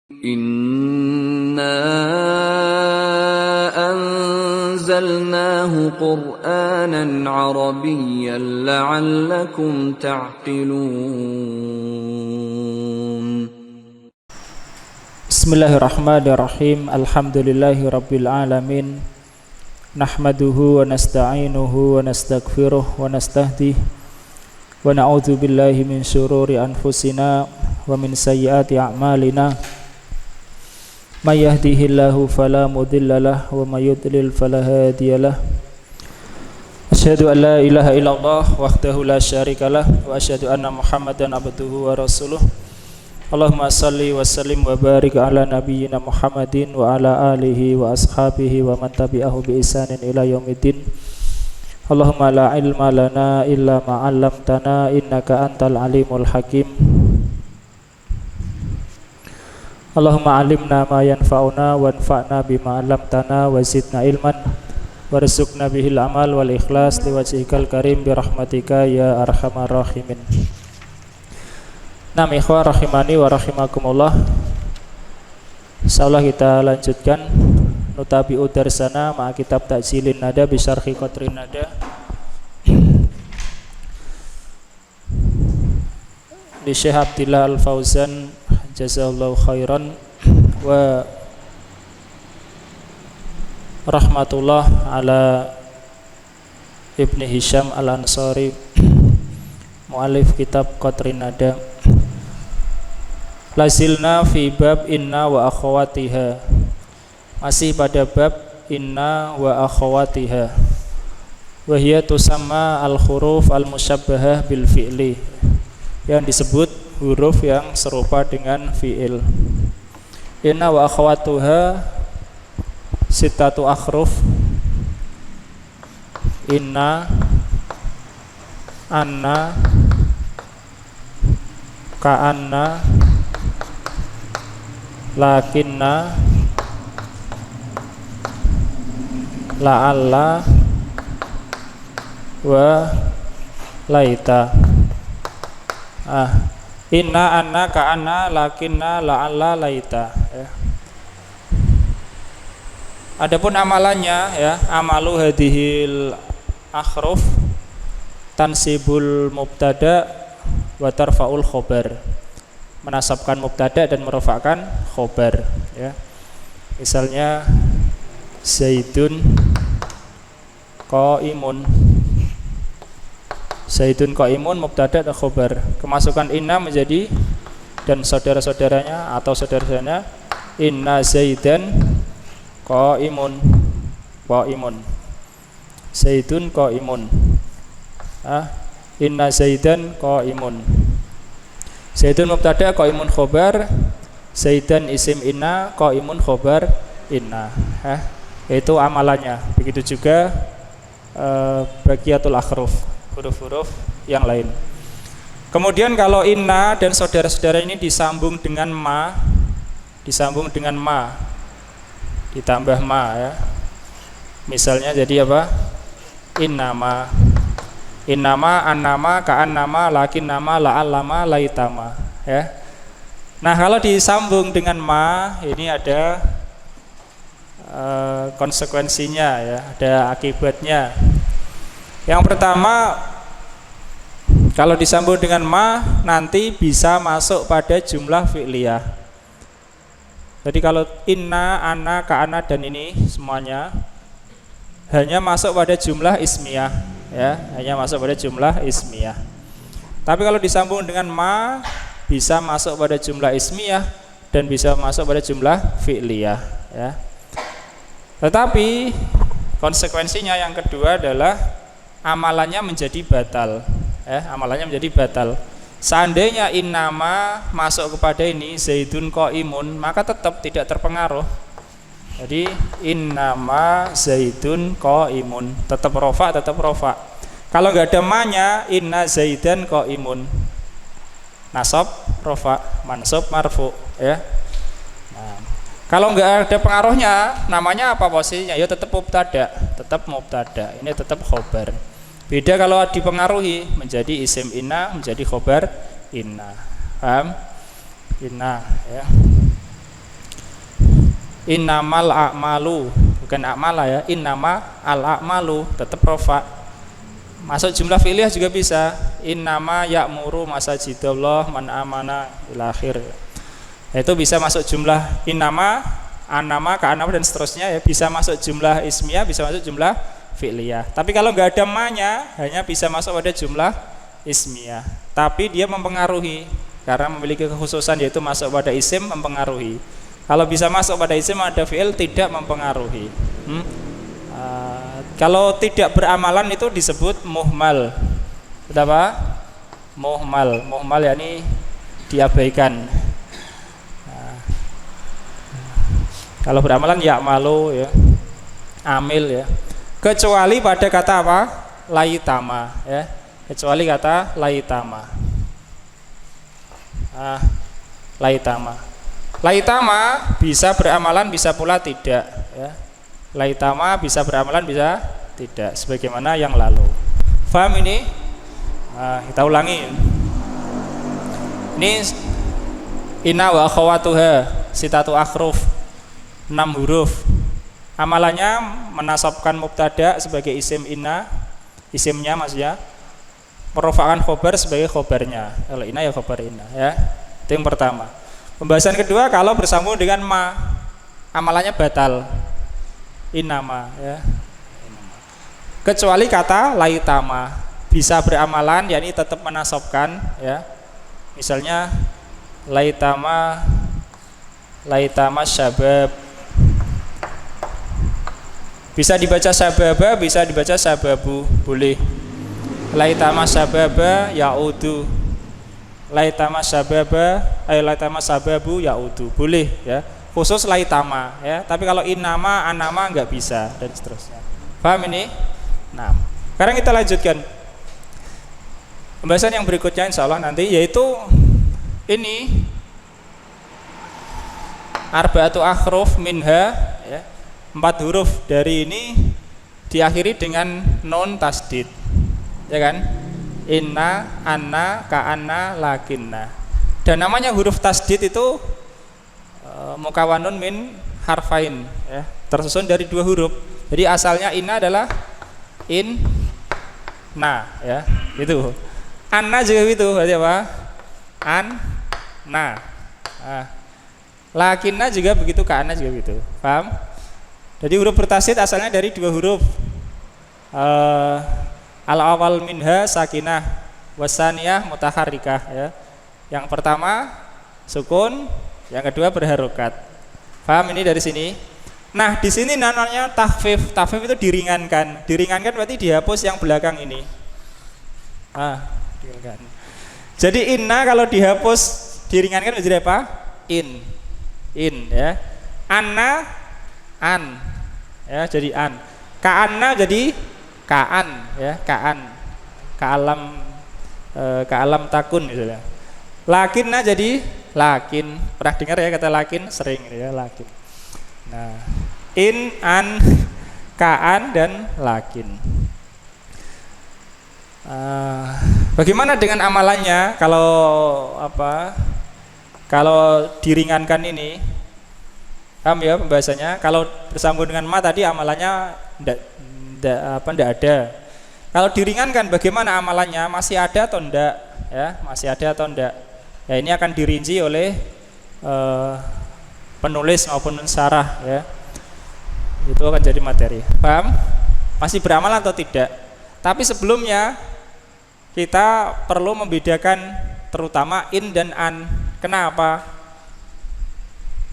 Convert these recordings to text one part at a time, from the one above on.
Inna anzalnahu Qur'anan Arabiyyan la'allakum ta'qilun. Bismillahirrahmanirrahim. Alhamdulillahirabbil alamin. Nahmaduhu wa nasta'inuhu wa nastaghfiruh wa nastahdihi wa na'udzu billahi min syururi anfusina wa min sayyiati a'malina. May yahdihillahu fala mudhillalah wa may yudlil fala hadiyalah. Asyhadu an la ilaha illallah wahdahu la syarikalah wa asyhadu anna Muhammadan abduhu wa rasuluh. Allahumma salli wa sallim wa barik ala nabiyyina Muhammadin wa ala alihi wa ashabihi wa man tabi'ahu bi ihsanin ila yaumiddin. Allahumma la ilma lana illa ma 'allamtana innaka antal alimul hakim. Allahumma alimna ma yanfa'una wanfa'na bima 'allamtana wa zidna ilman warzuqna bihil amal wal ikhlas liwajhikal karim birahmatika ya arhamar rahimin. Nah, ikhwah rahimani wa rahimakumullah. Insyaallah kita lanjutkan nutabi'u darsana ma kitab Ta'jilin Nada bi syarhi Qatrin Nada di Syekh Abdillah Al-Fauzan jazallahu khairan wa rahmatullah ala Ibni Hisham Al-Ansari mu'alif kitab Qatrin Nada. Lazilna fi bab inna wa akhawatiha, masih pada bab inna wa akhawatiha. Wa hiya tusamma al-huruf al-musyabbahah bil fi'li, yang disebut huruf yang serupa dengan fi'il. Inna wa akhawatuha sittatu akhruf. Inna, anna, ka'anna, lakinna, la'alla, wa laita. Inna, anna, ka'anna, lakinna, la'alla, laita ya. Adapun amalannya ya, amalu hadhil akhruf tansibul mubtada wa tarfa'ul khobar, menasabkan mubtada dan merofakkan khobar ya. Misalnya Zaidun qaimun, Zaidun qaimun mubtada dan khobar. Kemasukan inna menjadi dan saudara-saudaranya atau saudara-saudaranya inna Zaidan qaimun, qaimun, Zaidun qaimun. Inna Zaidan qaimun. Zaidun mubtada, qaimun khobar, Zaidan isim inna, qaimun khobar inna. Itu amalannya. Begitu juga baqiyatul akhruf, huruf-huruf yang lain. Kemudian kalau inna dan saudara-saudara ini disambung dengan ma, disambung dengan ma, ditambah ma ya. Misalnya jadi apa? Innama, innama, annama, ka'annama, lakinnama, la'allama, laitama ya. Nah, kalau disambung dengan ma ini ada konsekuensinya ya, ada akibatnya. Yang pertama, kalau disambung dengan ma nanti bisa masuk pada jumlah fi'liyah. Jadi kalau inna, anna, ka'anna dan ini semuanya hanya masuk pada jumlah ismiyah ya, hanya masuk pada jumlah ismiyah. Tapi kalau disambung dengan ma bisa masuk pada jumlah ismiyah dan bisa masuk pada jumlah fi'liyah ya. Tetapi konsekuensinya yang kedua adalah amalannya menjadi batal ya, amalannya menjadi batal. Seandainya innama masuk kepada ini Zaidun qaimun, maka tetap tidak terpengaruh. Jadi innama Zaidun qaimun, tetap rofa, tetap rofa. Kalau nggak ada ma-nya, inna Zaidan qaimun, nasab rofa, mansub marfu ya. Nah, kalau nggak ada pengaruhnya, namanya apa posisinya? Ya tetap mubtada, tetap mubtada. Ini tetap khobar. Beda kalau dipengaruhi menjadi isim inna, menjadi khobar inna. Paham? Inna ya. Innamal a'malu, bukan a'mala ya, innama al a'malu, tetap rofa. Masuk jumlah fi'liyah juga bisa. Innama ya'muru masajidallah man amana ila akhir. Itu bisa masuk jumlah innama, anama, ka'anama dan seterusnya ya, bisa masuk jumlah ismiyah, bisa masuk jumlah fi'liyah. Tapi kalau nggak ada ma-nya, hanya bisa masuk pada jumlah ismiyah. Tapi dia mempengaruhi karena memiliki kekhususan, yaitu masuk pada isim mempengaruhi. Kalau bisa masuk pada isim ada fi'il tidak mempengaruhi. Kalau tidak beramalan itu disebut muhmal. Apa? Muhmal. Muhmal yakni diabaikan. Kalau beramalan ya malu ya, amil ya. Kecuali pada kata apa? Laitama ya. Kecuali kata laitama. Laitama. Laitama bisa beramalan, bisa pula tidak ya. Laitama bisa beramalan, bisa tidak, sebagaimana yang lalu. Faham ini? Kita ulangi. Ini inna wa akhawatuha sitatu akhruf, 6 huruf. Amalannya menasabkan mubtada sebagai isim inna, isimnya maksudnya, merofakkan khobar sebagai khobarnya. Kalau inna ya khobar inna ya. Itu yang pertama. Pembahasan kedua, kalau bersambung dengan ma, amalannya batal. Innama ya. Kecuali kata laitama bisa beramalan, yakni tetap menasabkan ya. Misalnya laitama syabab, bisa dibaca sababa, bisa dibaca sababu, boleh. Laitama sababa yaudu, laitama sababa laitama sababu yaudu, boleh ya, khusus laitama ya. Tapi kalau innama, anama enggak bisa, dan seterusnya. Paham ini? Nah, sekarang kita lanjutkan pembahasan yang berikutnya insya Allah nanti, yaitu ini arba'atu akhruf minha ya, 4 huruf dari ini diakhiri dengan nun tasdid ya kan, inna, anna, ka'anna, lakinna. Dan namanya huruf tasdid itu mukawanun min harfain ya, tersusun dari 2 huruf. Jadi asalnya inna adalah in na ya, itu. Anna juga gitu, berarti apa? An na. Lakinna juga begitu, ka'anna juga begitu. Paham? Jadi huruf bertasdid asalnya dari 2 huruf. Al-awal minha sakinah, wasaniyah mutaharrikah ya. Yang pertama sukun, yang kedua berharokat. Paham ini dari sini? Nah, di sini namanya takhfif. Takhfif itu diringankan. Diringankan berarti dihapus yang belakang ini. Diringankan. Jadi inna kalau dihapus diringankan menjadi apa? In ya. Anna an ya, jadi an. Ka'anna jadi ka'an ya, ka'an. Ka'alam takun gitu ya. Lakinna jadi lakin. Pernah dengar ya kata lakin? Sering ya, lakin. Nah, in, an, ka'an dan lakin. Bagaimana dengan amalannya kalau apa? Kalau diringankan ini, paham ya pembahasannya? Kalau bersambung dengan ma tadi amalannya enggak ada. Kalau diringankan bagaimana amalannya? Masih ada atau enggak? Ya, masih ada atau enggak? Ya, ini akan dirinci oleh penulis maupun syarah ya. Itu akan jadi materi. Paham? Masih beramal atau tidak? Tapi sebelumnya kita perlu membedakan terutama in dan an. Kenapa?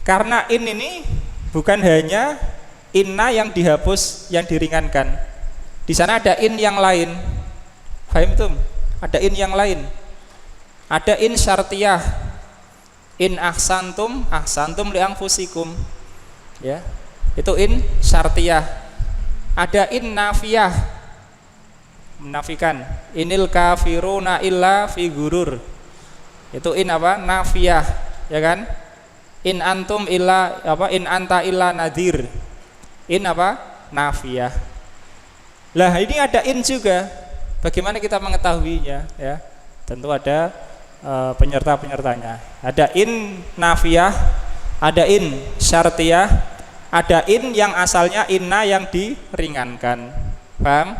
Karena in ini bukan hanya inna yang dihapus, yang diringankan. Di sana ada in yang lain. Paham itu? Ada in yang lain. Ada in syartiyah. In ahsantum li anfusikum. Ya. Itu in syartiyah. Ada in nafiyah. Menafikan. Inil kafiruna illa fi gurur. Itu in apa? Nafiyah, ya kan? In antum illa apa? In anta illa nadir. In apa? Nafiyah. Lah ini ada in juga. Bagaimana kita mengetahuinya ya? Tentu ada penyerta-penyertanya. Ada in nafiyah, ada in syartiyah, Ada in yang asalnya inna yang diringankan. Paham?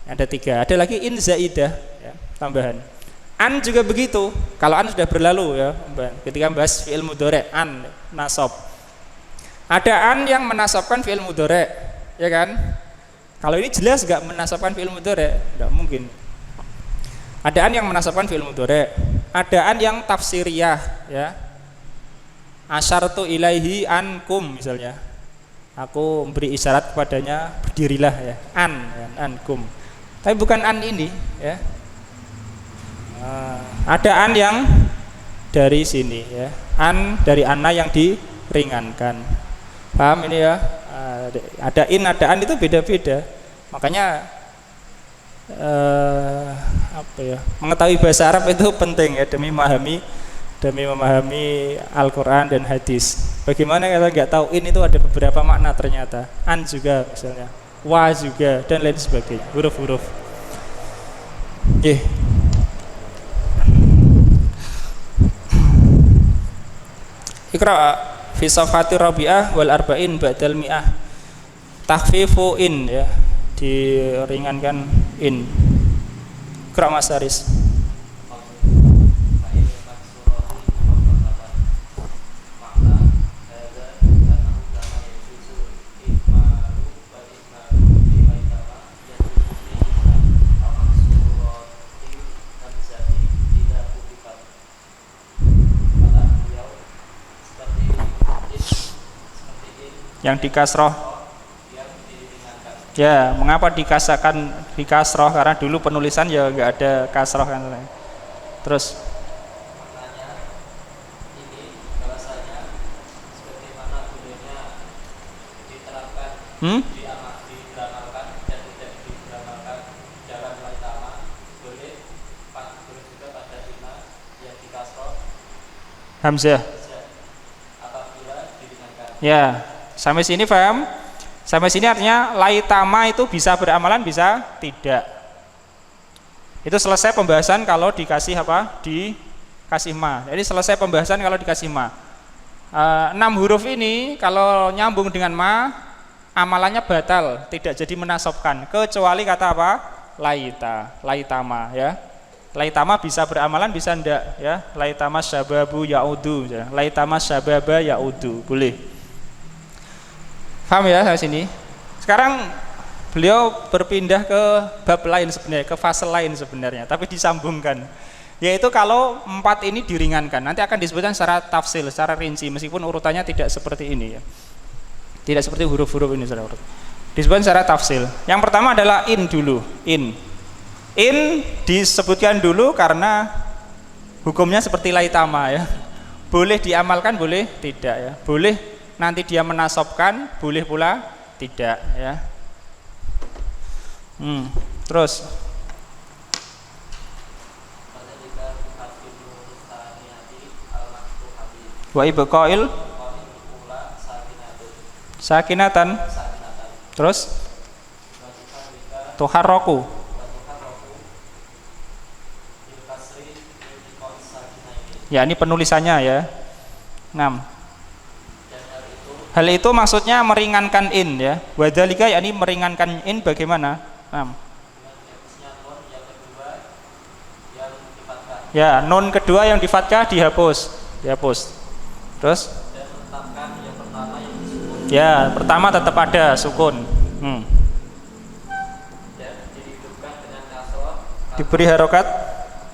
Ada 3. Ada lagi in zaidah ya, tambahan. An juga begitu. Kalau an sudah berlalu ya, ketika bahas fi'il mudhari' an nasab. Ada an yang menasabkan fi'il mudhari', ya kan? Kalau ini jelas enggak menasabkan fi'il mudhari', enggak mungkin. Ada an yang menasabkan fi'il mudhari', ada an yang tafsiriyah ya. Asyartu ilaihi ankum misalnya. Aku memberi isyarat kepadanya berdirilah ya. Ankum. Tapi bukan an ini ya. Ada an yang dari sini ya. An dari anna yang diringankan. Paham ini ya? Ada in, ada an itu beda-beda. Makanya apa ya? Mengetahui bahasa Arab itu penting ya demi memahami Al-Quran dan hadis. Bagaimana kalau nggak tahu in itu ada beberapa makna ternyata. An juga misalnya, wa juga dan lain sebagainya. Huruf-huruf. Iqra fi safhati rabi'ah wal arba'in ba'dal mi'ah. Takhfifu in ya, diringankan in. Iqra Mas Haris. Yang dikasroh ya, mengapa dikasroh? Karena dulu penulisan ya nggak ada kasroh kan. Terus ini bahasanya sebagaimana bolehnya diterapkan diramalkan dan tidak diramalkan dalam laitama, boleh juga pada lima yang dikasroh hamzah apabila diringankan ya. Sampai sini paham? Sampai sini artinya laitama itu bisa beramalan, bisa tidak. Itu selesai pembahasan kalau dikasih apa? Dikasih ma. Jadi selesai pembahasan kalau dikasih ma. 6 huruf ini kalau nyambung dengan ma, amalannya batal, tidak jadi menasabkan. Kecuali kata apa? Laitama ya. Laitama bisa beramalan, bisa enggak ya. Laitama syababu yaudu ya. Laitama syababa yaudu, boleh. Paham ya sampai sini? Sekarang beliau berpindah ke bab lain sebenarnya, ke fase lain sebenarnya, tapi disambungkan. Yaitu kalau 4 ini diringankan, nanti akan disebutkan secara tafsil, secara rinci, meskipun urutannya tidak seperti ini ya. Tidak seperti huruf-huruf ini secara urut. Disebutkan secara tafsil. Yang pertama adalah in dulu, in. In disebutkan dulu karena hukumnya seperti laitama ya. Boleh diamalkan, boleh tidak ya. Boleh nanti dia menasabkan, boleh pula tidak ya. Terus wa ibqail sakinatan. Terus tuharraku ya, ini penulisannya ya. 6. Hal itu maksudnya meringankan in ya. Wadzalika yakni meringankan in bagaimana? Ya, nun kedua yang di fathah dihapus. Terus? Ya, pertama tetap ada sukun. Diberi harokat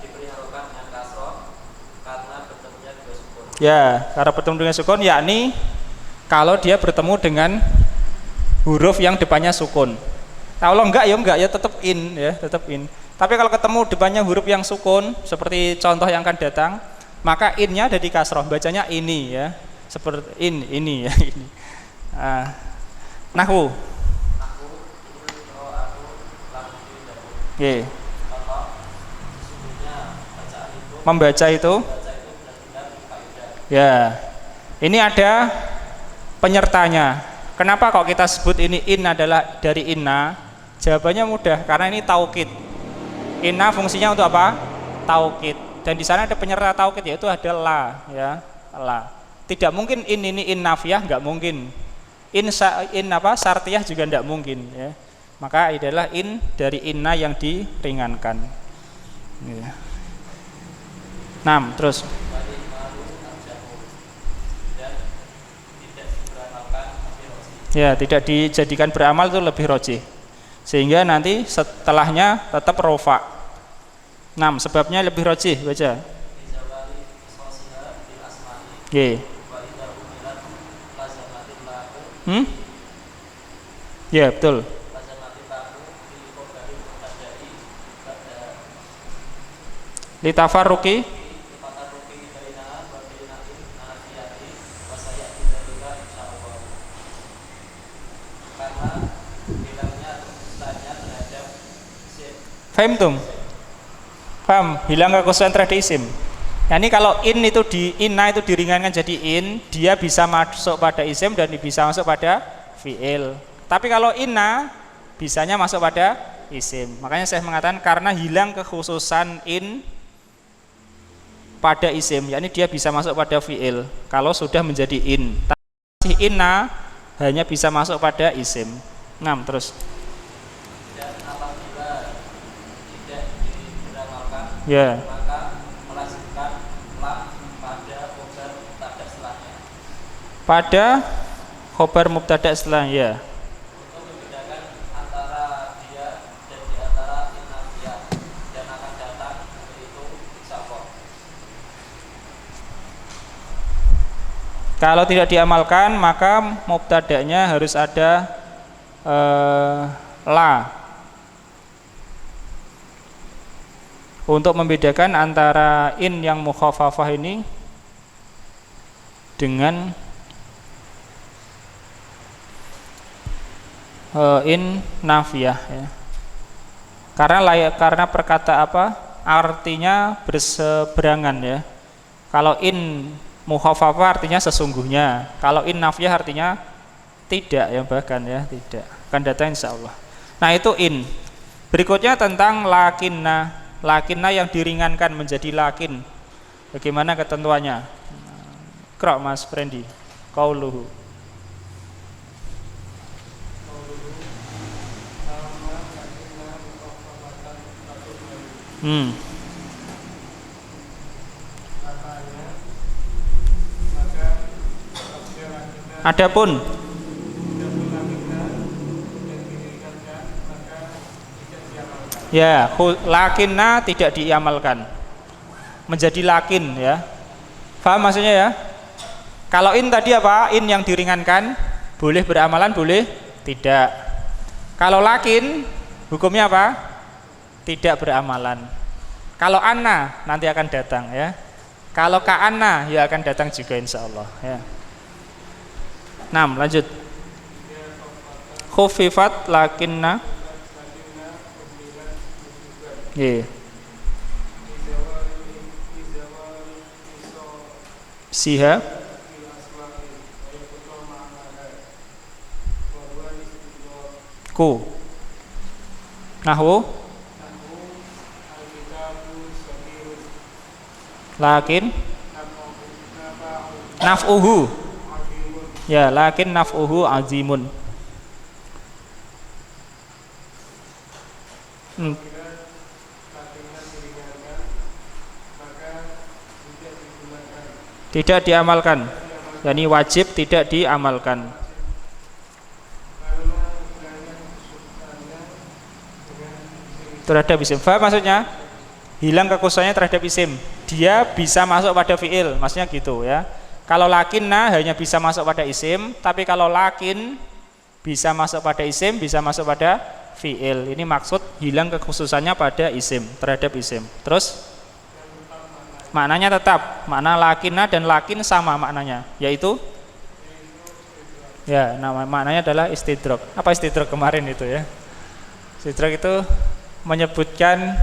dengan kasroh karena bertemunya dengan sukun. Ya, karena bertemu dengan sukun yakni kalau dia bertemu dengan huruf yang depannya sukun. Kalau enggak ya tetap in ya, tetap in. Tapi kalau ketemu depannya huruf yang sukun seperti contoh yang akan datang, maka in-nya ada di kasroh, bacanya ini ya. Seperti ini ya, ini. Nahwu. Oke. Membaca itu ya. Ini ada penyertanya. Kenapa kok kita sebut ini in adalah dari inna? Jawabannya mudah, karena ini taukid. Inna fungsinya untuk apa? Taukid. Dan di sana ada penyerta taukid, yaitu ada la, ya, la. Tidak mungkin in ini in nafiyah, nggak mungkin. In apa syartiyah juga tidak mungkin ya. Maka adalah in dari inna yang diringankan. Ya. 6 terus. Ya, tidak dijadikan beramal itu lebih rojih. Sehingga nanti setelahnya tetap rofa. 6 sebabnya lebih rojih, baca. Ye. Ya, betul. Litafarruqi Faham? Paham? Hilang kekhususan terhadap isim. Nah, ini kalau in itu inna itu diringankan jadi in, dia bisa masuk pada isim dan bisa masuk pada fi'il. Tapi kalau inna bisanya masuk pada isim. Makanya saya mengatakan karena hilang kekhususan in pada isim, yakni dia bisa masuk pada fi'il kalau sudah menjadi in. Tapi inna hanya bisa masuk pada isim. 6 terus. Dan apabila tidak diberamalkan, ya, maka melazimkan la pada khobar mubtada setelahnya. Pada khobar mubtada setelahnya, ya. Untuk membedakan antara dia dan di antara innafiyah dan akan datang yaitu iksafah. Kalau tidak diamalkan maka mubtada'nya harus ada la untuk membedakan antara in yang mukhafafah ini dengan in nafiyah ya. Karena perkata artinya berseberangan ya. Kalau in mukhafafah artinya sesungguhnya, kalau in nafiyah artinya tidak ya, bahkan ya tidak akan datang insyaallah. Nah itu in. Berikutnya tentang lakinna. Lakinna yang diringankan menjadi lakin. Bagaimana ketentuannya? Qra' Mas Frendi. Qauluhu. Adapun ya, lakinna tidak diamalkan menjadi lakin ya. Paham maksudnya ya? Kalau in tadi apa? In yang diringankan boleh beramalan, boleh tidak. Kalau lakin hukumnya apa? Tidak beramalan. Kalau anna nanti akan datang ya. Kalau ka'anna ya akan datang juga insyaallah ya. 6 lanjut. Khufifat lakinna yeah. Siha ku nahwu lakin naf'uhu ya, lakin naf'uhu azimun. Tidak diamalkan, yakni wajib tidak diamalkan. Terhadap isim. Faham maksudnya? Hilang kekhususannya terhadap isim. Dia bisa masuk pada fi'il, maksudnya gitu ya. Kalau lakinna hanya bisa masuk pada isim, tapi kalau lakin bisa masuk pada isim, bisa masuk pada fi'il. Ini maksud hilang kekhususannya pada isim, terhadap isim. Terus maknanya tetap, makna lakinna dan lakin sama maknanya, yaitu ya, maknanya adalah istidrok. Apa istidrok kemarin itu ya? Istidrok itu menyebutkan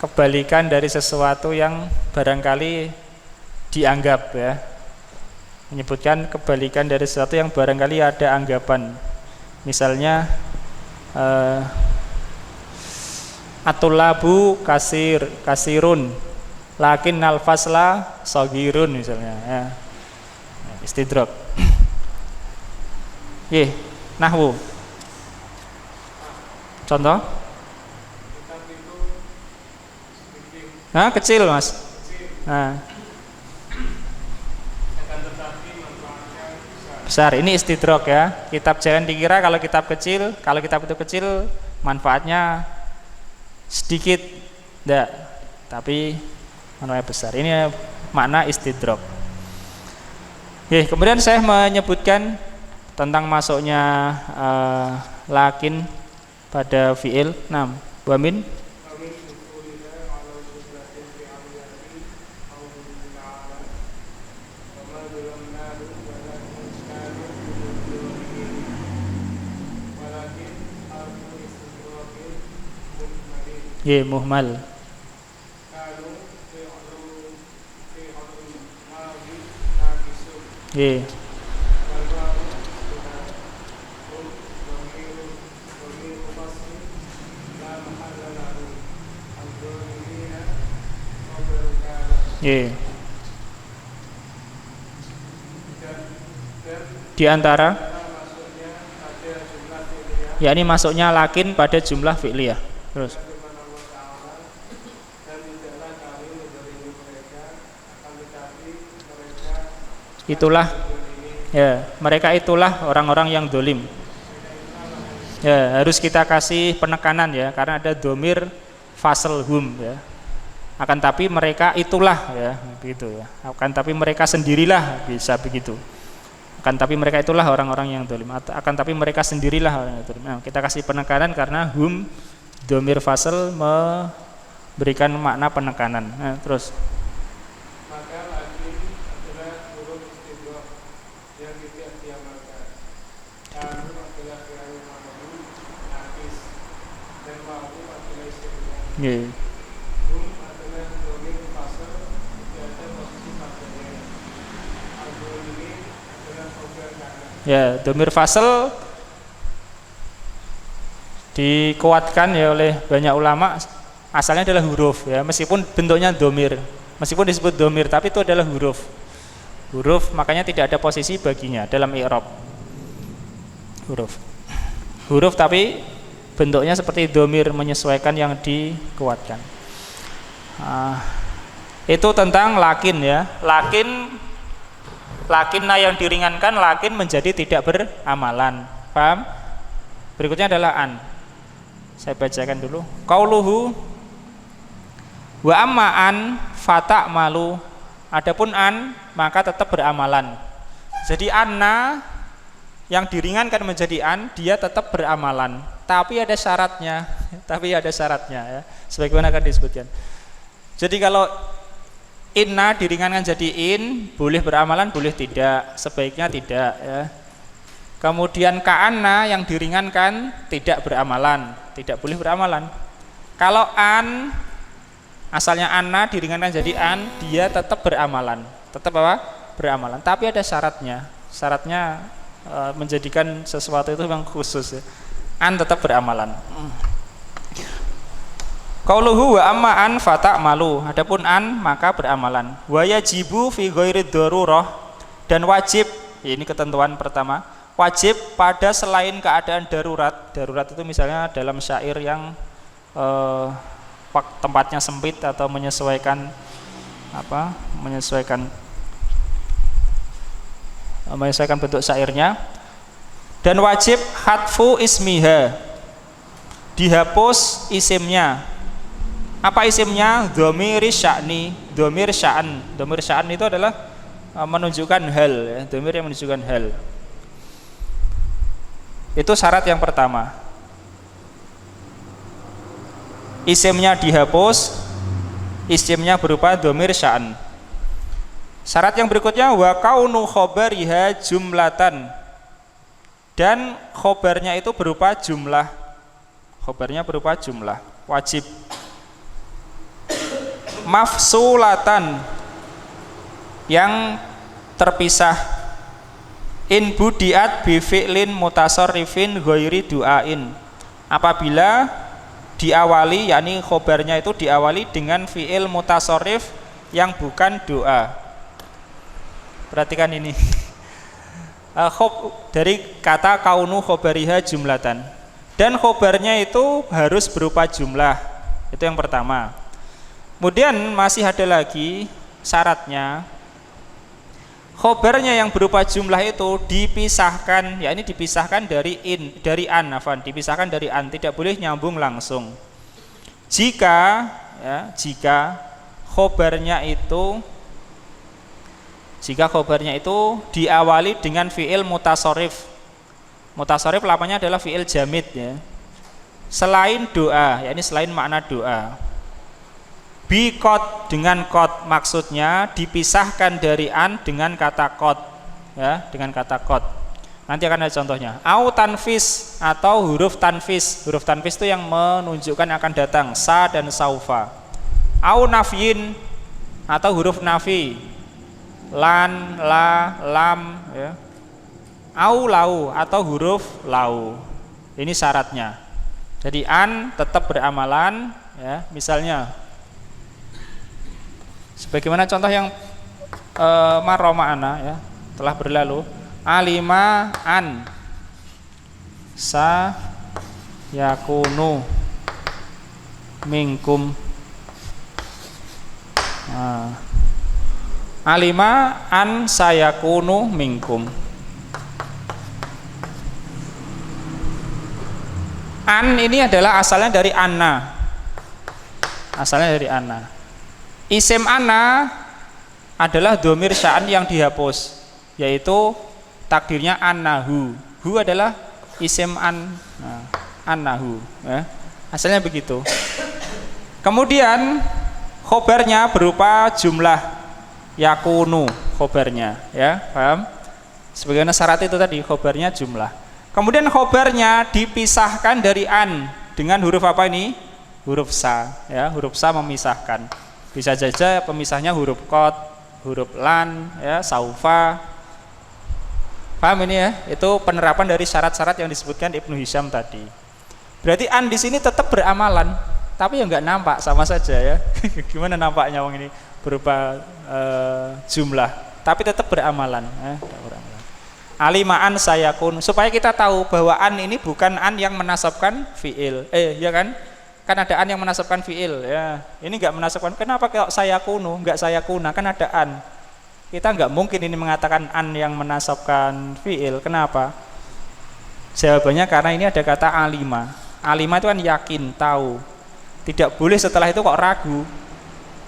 kebalikan dari sesuatu yang barangkali dianggap ya. Menyebutkan kebalikan dari sesuatu yang barangkali ada anggapan. Misalnya atulabu kasirun lakin nalfasla sogirun misalnya ya. Istidrok. Nggih, nahwu. Contoh? Nah, kecil Mas. Nah. Besar. Ini istidrok ya. Kitab jangan dikira kalau kitab kecil, kalau kitab itu kecil manfaatnya sedikit, enggak. Tapi manfaatnya besar. Ini makna istidrok. Oke, kemudian saya menyebutkan tentang masuknya lakin pada fiil. 6. Wamin muhmal. Ye. Ye. Di antara yakni masuknya lakin pada jumlah fi'liyah. Terus itulah ya, mereka itulah orang-orang yang dolim ya, harus kita kasih penekanan ya, karena ada domir fasal hum ya, akan tapi mereka itulah ya, begitu ya, akan tapi mereka sendirilah, bisa begitu, akan tapi mereka itulah orang-orang yang dolim, akan tapi mereka sendirilah orang yang dolim. Nah, kita kasih penekanan karena hum domir fasal memberikan makna penekanan. Nah, terus yeah. Ya, domir fasal dikuatkan ya oleh banyak ulama, asalnya adalah huruf ya, meskipun bentuknya domir, meskipun disebut domir, tapi itu adalah huruf, makanya tidak ada posisi baginya dalam i'rab. Huruf tapi bentuknya seperti domir, menyesuaikan yang dikuatkan. Itu tentang lakin ya. Lakinna yang diringankan, lakin menjadi tidak beramalan. Paham? Berikutnya adalah an. Saya bacakan dulu. Qauluhu wa amma an fata malu. Adapun an maka tetap beramalan. Jadi anna yang diringankan menjadi an, dia tetap beramalan. Tapi ada syaratnya. Ya. Sebagaimana akan disebutkan. Jadi kalau inna diringankan jadi in, boleh beramalan, boleh tidak. Sebaiknya tidak ya. Kemudian ka'anna yang diringankan tidak beramalan, tidak boleh beramalan. Kalau an asalnya anna diringankan jadi an, dia tetap beramalan. Tetap apa? Beramalan. Tapi ada syaratnya. Syaratnya menjadikan sesuatu itu yang khusus ya. An tetap beramalan. Qauluhu wa amma an fata malu. Adapun an maka beramalan. Wa yajibu fi ghairi darurah, dan wajib, ini ketentuan pertama, wajib pada selain keadaan darurat. Darurat itu misalnya dalam syair yang tempatnya sempit atau menyesuaikan bentuk syairnya. Dan wajib hatfu ismiha, dihapus isimnya. Apa isimnya? Dhamir sya'ni, dhamir sya'an. Dhamir sya'an itu adalah menunjukkan hal ya, dhamir yang menunjukkan hal. Itu syarat yang pertama. Isimnya dihapus, isimnya berupa dhamir sya'an. Syarat yang berikutnya wa kaunu khabariha jumlatan, dan khobarnya itu berupa jumlah. Khobarnya berupa jumlah, wajib. Mafsulatan, yang terpisah. In budiat bi fi'lin mutasarrifin ghairi du'ain, apabila diawali, yakni khobarnya itu diawali dengan fi'il mutasarrif yang bukan doa. Perhatikan ini. Dari kata kaunu khobariha jumlatan, dan khobarnya itu harus berupa jumlah. Itu yang pertama. Kemudian masih ada lagi syaratnya, khobarnya yang berupa jumlah itu dipisahkan, ya ini dipisahkan dari dipisahkan dari an, tidak boleh nyambung langsung. Jika khobarnya itu diawali dengan fiil mutasharif. Mutasharif lamanya adalah fiil jamid ya. Selain doa, yakni selain makna doa. Bi qad, dengan qad, maksudnya dipisahkan dari an dengan kata qad ya, dengan kata qad. Nanti akan ada contohnya. Au tanfis, atau huruf tanfis. Huruf tanfis itu yang menunjukkan akan datang, sa dan saufa. Au nafyin, atau huruf nafi, lan, la, lam ya. Au lau, atau huruf lau. Ini syaratnya. Jadi an tetap beramalan ya. Misalnya sebagaimana contoh yang marra ma'ana ya, telah berlalu. Alima an sa yakunu minkum. Alima an sayakunu minkum. An ini adalah asalnya dari anna. Asalnya dari anna. Isim anna adalah dhamir sya'an yang dihapus, yaitu takdirnya annahu. Hu adalah isim annahu ya. Asalnya begitu. Kemudian khobarnya berupa jumlah, yakunu khobarnya ya, paham? Sebagaimana syarat itu tadi, khobarnya jumlah. Kemudian khobarnya dipisahkan dari an dengan huruf apa ini? Huruf sa ya, huruf sa memisahkan. Bisa saja pemisahnya huruf qad, huruf lan ya, saufa. Paham ini ya? Itu penerapan dari syarat-syarat yang disebutkan Ibnu Hisham tadi. Berarti an di sini tetap beramalan, tapi ya nggak nampak, sama saja ya. Gimana nampaknya wong ini berupa jumlah, tapi tetap beramalan ya, alimaan sayakun, supaya kita tahu bahwa an ini bukan an yang menasabkan fiil. Ya kan? Kan ada an yang menasabkan fiil ya. Ini enggak menasabkan. Kenapa kalau sayakunu, enggak sayakuna? Kan ada an. Kita enggak mungkin ini mengatakan an yang menasabkan fiil. Kenapa? Jawabannya karena ini ada kata alima. Alima itu kan yakin, tahu. Tidak boleh setelah itu kok ragu.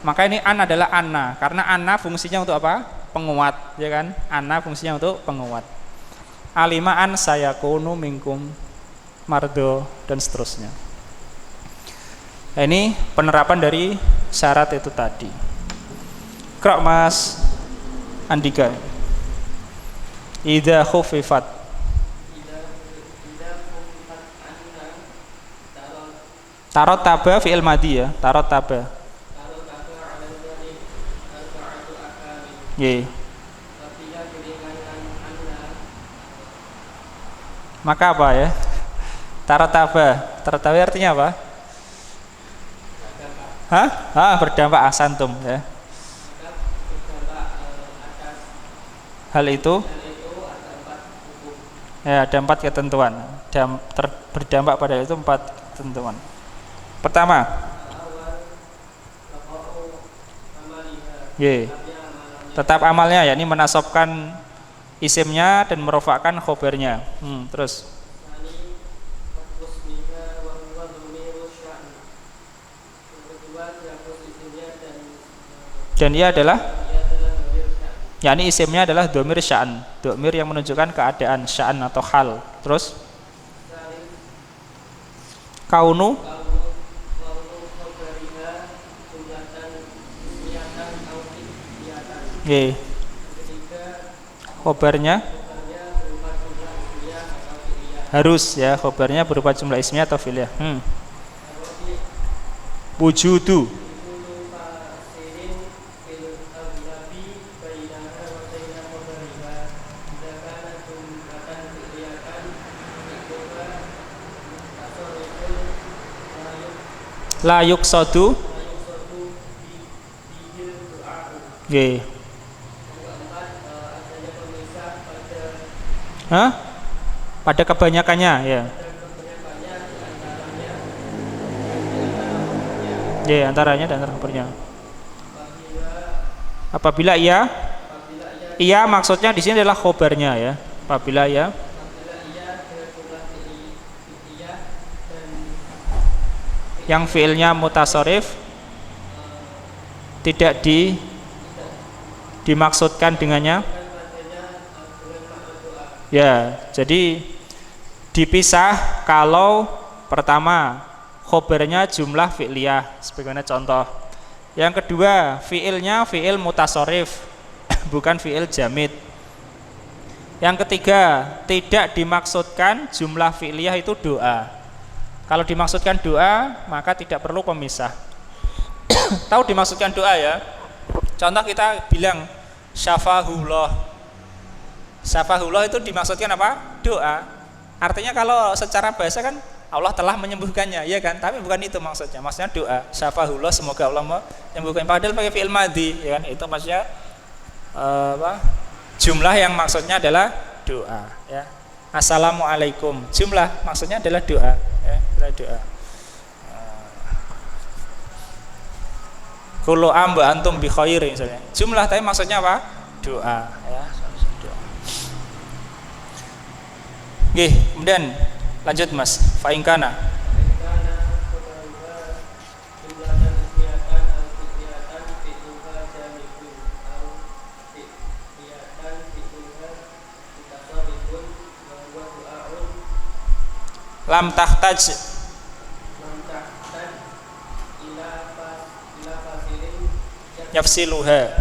Maka ini an adalah anna, karena anna fungsinya untuk apa? Penguat, ya kan? Anna fungsinya untuk penguat. Alimaan sayakunu minkum mardo dan seterusnya. Nah, ini penerapan dari syarat itu tadi. Krok Mas Andika. Idza khufifat. Tarot taba fi'il madhi ya, tarot taba. Ye. Maka apa ya? Tarataba artinya apa? Berdampak asantum ya. Hal itu ya, ada 4 ketentuan. Berdampak pada itu 4 ketentuan. Pertama, tetap amalnya, yakni menasabkan isimnya dan merofakkan khobarnya. Terus dan ia adalah, yakni isimnya adalah dhamir sya'an, dhamir yang menunjukkan keadaan, sya'an atau hal. Terus kaunu khobarnya harus ya, khobarnya berupa jumlah ismiyah atau fi'liyah. Wujudu la yuqsadu Hah? Pada kebanyakannya ya. Ya, antaranya dan antara kabarnya. Apabila iya maksudnya di sini adalah khobarnya ya. Apabila ya yang fiilnya mutasharif tidak dimaksudkan dengannya. Ya, jadi dipisah kalau pertama khobarnya jumlah fi'liyah sebagaimana contoh. Yang kedua, fi'ilnya fi'il mutasharif bukan fi'il jamid. Yang ketiga, tidak dimaksudkan jumlah fi'liyah itu doa. Kalau dimaksudkan doa, maka tidak perlu pemisah. Tahu dimaksudkan doa ya? Contoh kita bilang syafahullah. Syafahullah itu dimaksudkan apa? Doa. Artinya kalau secara bahasa kan Allah telah menyembuhkannya, ya kan? Tapi bukan itu maksudnya. Maksudnya doa. Syafahullah, semoga Allah menyembuhkan. Padahal pakai fi'il madhi, ya kan? Itu maksudnya jumlah yang maksudnya adalah doa, ya. Assalamualaikum. Jumlah maksudnya adalah doa, ya, adalah doa. Kullu amba antum bi khair misalnya. Jumlah tapi maksudnya apa? Doa, ya. Oke, kemudian lanjut Mas. Fa in kana lam tahtaj yafsiluha.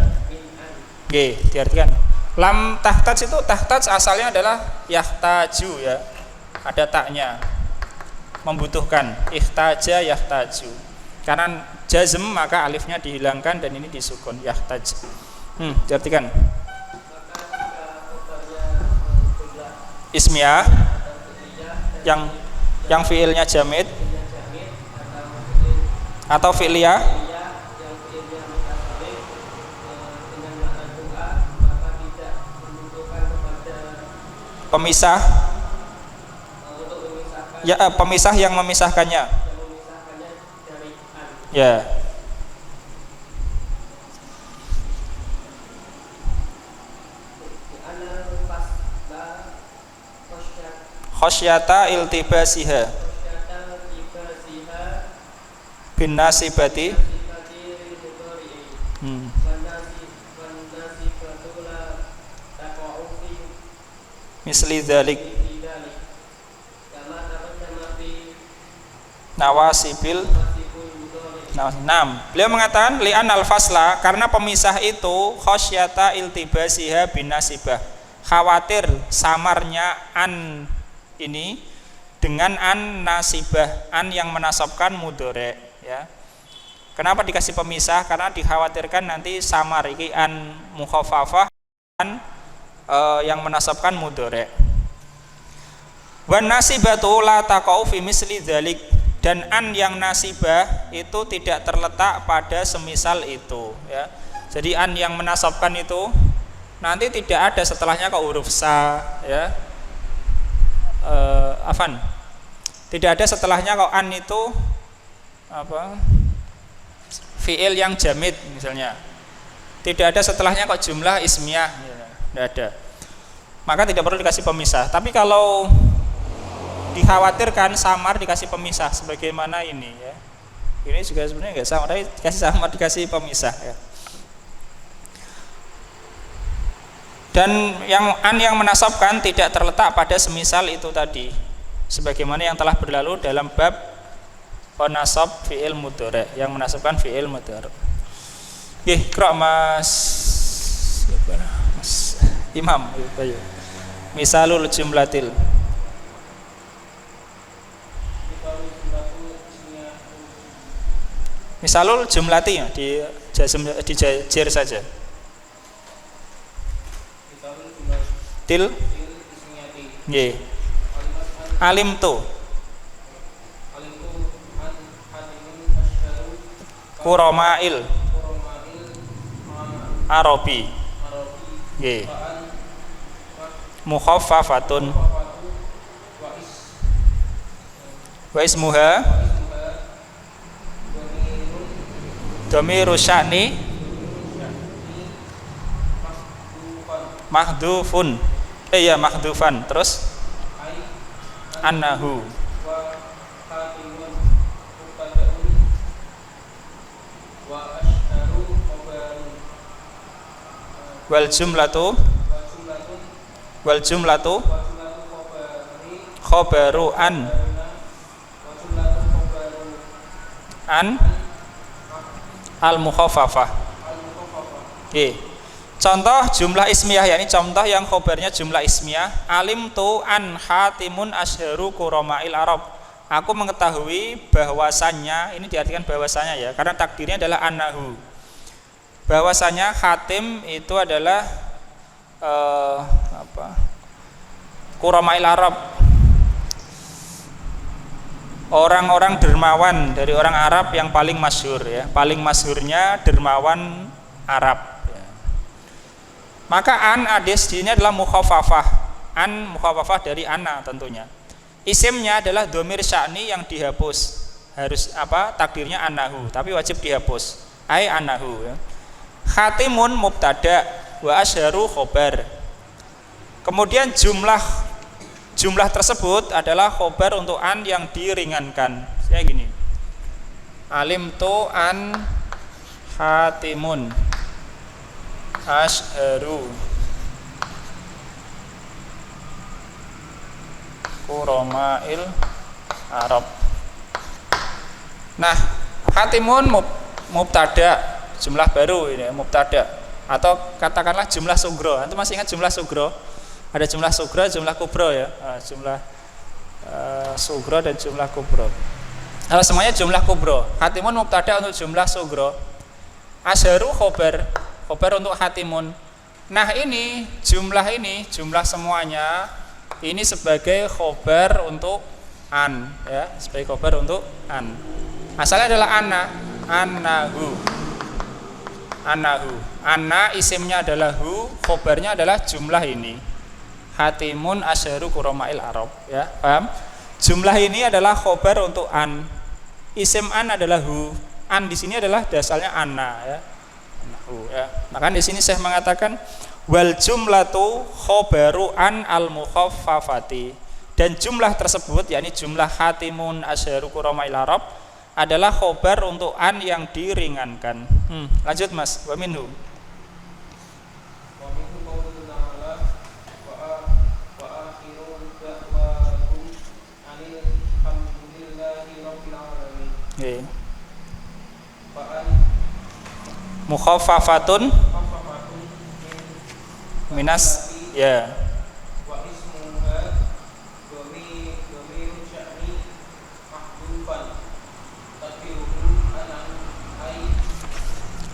Oke, diartikan lam tahtaj itu tahtaj asalnya adalah yahtaju ya. Ada taknya. Membutuhkan. Ihtaja yahtaju. Karena jazm maka alifnya dihilangkan dan ini disukun yahtaj. Diartikan ismiyah yang fiilnya jamid atau fi'liyah pemisah ya, pemisah yang memisahkannya ya. Khosyata iltibasiha bin nasibati misli dzalik nawasibil. Beliau mengatakan li'an al-fasla, karena pemisah itu khosyata iltibasiha bin nasibah, khawatir samarnya an ini dengan an nasibah, an yang menasabkan mudhari ya. Kenapa dikasih pemisah? Karena dikhawatirkan nanti samar iki an mukhaffafah, an yang menasabkan mudhari. Wan nasibatu la taqau fi misli dzalik, dan an yang nasibah itu tidak terletak pada semisal itu ya. Jadi an yang menasabkan itu nanti tidak ada setelahnya ke huruf sa ya. Tidak ada setelahnya kalau an itu apa fiil yang jamid misalnya, tidak ada setelahnya kok jumlah ismiyah ya, tidak ada, maka tidak perlu dikasih pemisah. Tapi kalau dikhawatirkan samar dikasih pemisah sebagaimana ini ya, ini juga sebenarnya nggak samar, tapi dikasih samar dikasih pemisah ya. Dan yang an yang menasabkan tidak terletak pada semisal itu tadi, sebagaimana yang telah berlalu dalam bab penasab fi'il mudhari, yang menasabkan fi'il mudhari. Nggih, Kro Mas Imam ayo. Misalul jumlatil misalul jumlati ya, di jer saja. Til nggih. Alim tu Kuromail Arabi nggih. mukhaffafatun wa ismuha dhamiru sya'ni mahdhufun ya mahdhufan. Terus annahu wal jumlatu khabaru an al mukhaffafah. Contoh jumlah ismiyah, yakni contoh yang khobarnya jumlah ismiyah. Alim tu an hatimun asharu kuroma'il arab. Aku mengetahui bahwasannya, ini diartikan bahwasannya ya, karena takdirnya adalah annahu. Bahwasanya Hatim itu adalah kuroma'il arab, orang-orang dermawan dari orang Arab yang paling masyhur ya, paling masyhurnya dermawan Arab. Maka an adis di sini adalah mukhaffafah. An mukhaffafah dari anna tentunya. Isimnya adalah dhamir sya'ni yang dihapus. Harus takdirnya annahu, tapi wajib dihapus. Ai annahu ya. Khatimun mubtada wa asharu khobar. Kemudian jumlah tersebut adalah khobar untuk an yang diringankan. Kayak gini. Alim tu an hatimun asharu kuroma'il arab. Nah, hatimun mubtada, jumlah baru ini mubtada, atau katakanlah jumlah sugro. Antum masih ingat jumlah sugro? Ada jumlah sugro, jumlah kubro ya. Jumlah sugro dan jumlah kubro. Kalau semuanya jumlah kubro. Hatimun mubtada untuk jumlah sugro. Asharu khobar untuk hatimun. Nah ini jumlah semuanya ini sebagai khobar untuk an ya, sebagai khobar untuk an. Asalnya adalah annahu. Anna isimnya adalah hu, khobarnya adalah jumlah ini. Hatimun asharu kuroma'il arab ya, paham? Jumlah ini adalah khobar untuk an. Isim an adalah hu. An di sini adalah dasarnya anna ya. Ya. Maka di sini saya mengatakan wal jumlatu khobaru an al mukhaffafati, dan jumlah tersebut yakni jumlah hatimun asharu kuroma'il arab adalah khobar untuk an yang diringankan. Lanjut Mas, wa minhu. Mukhaffafatun minas ya.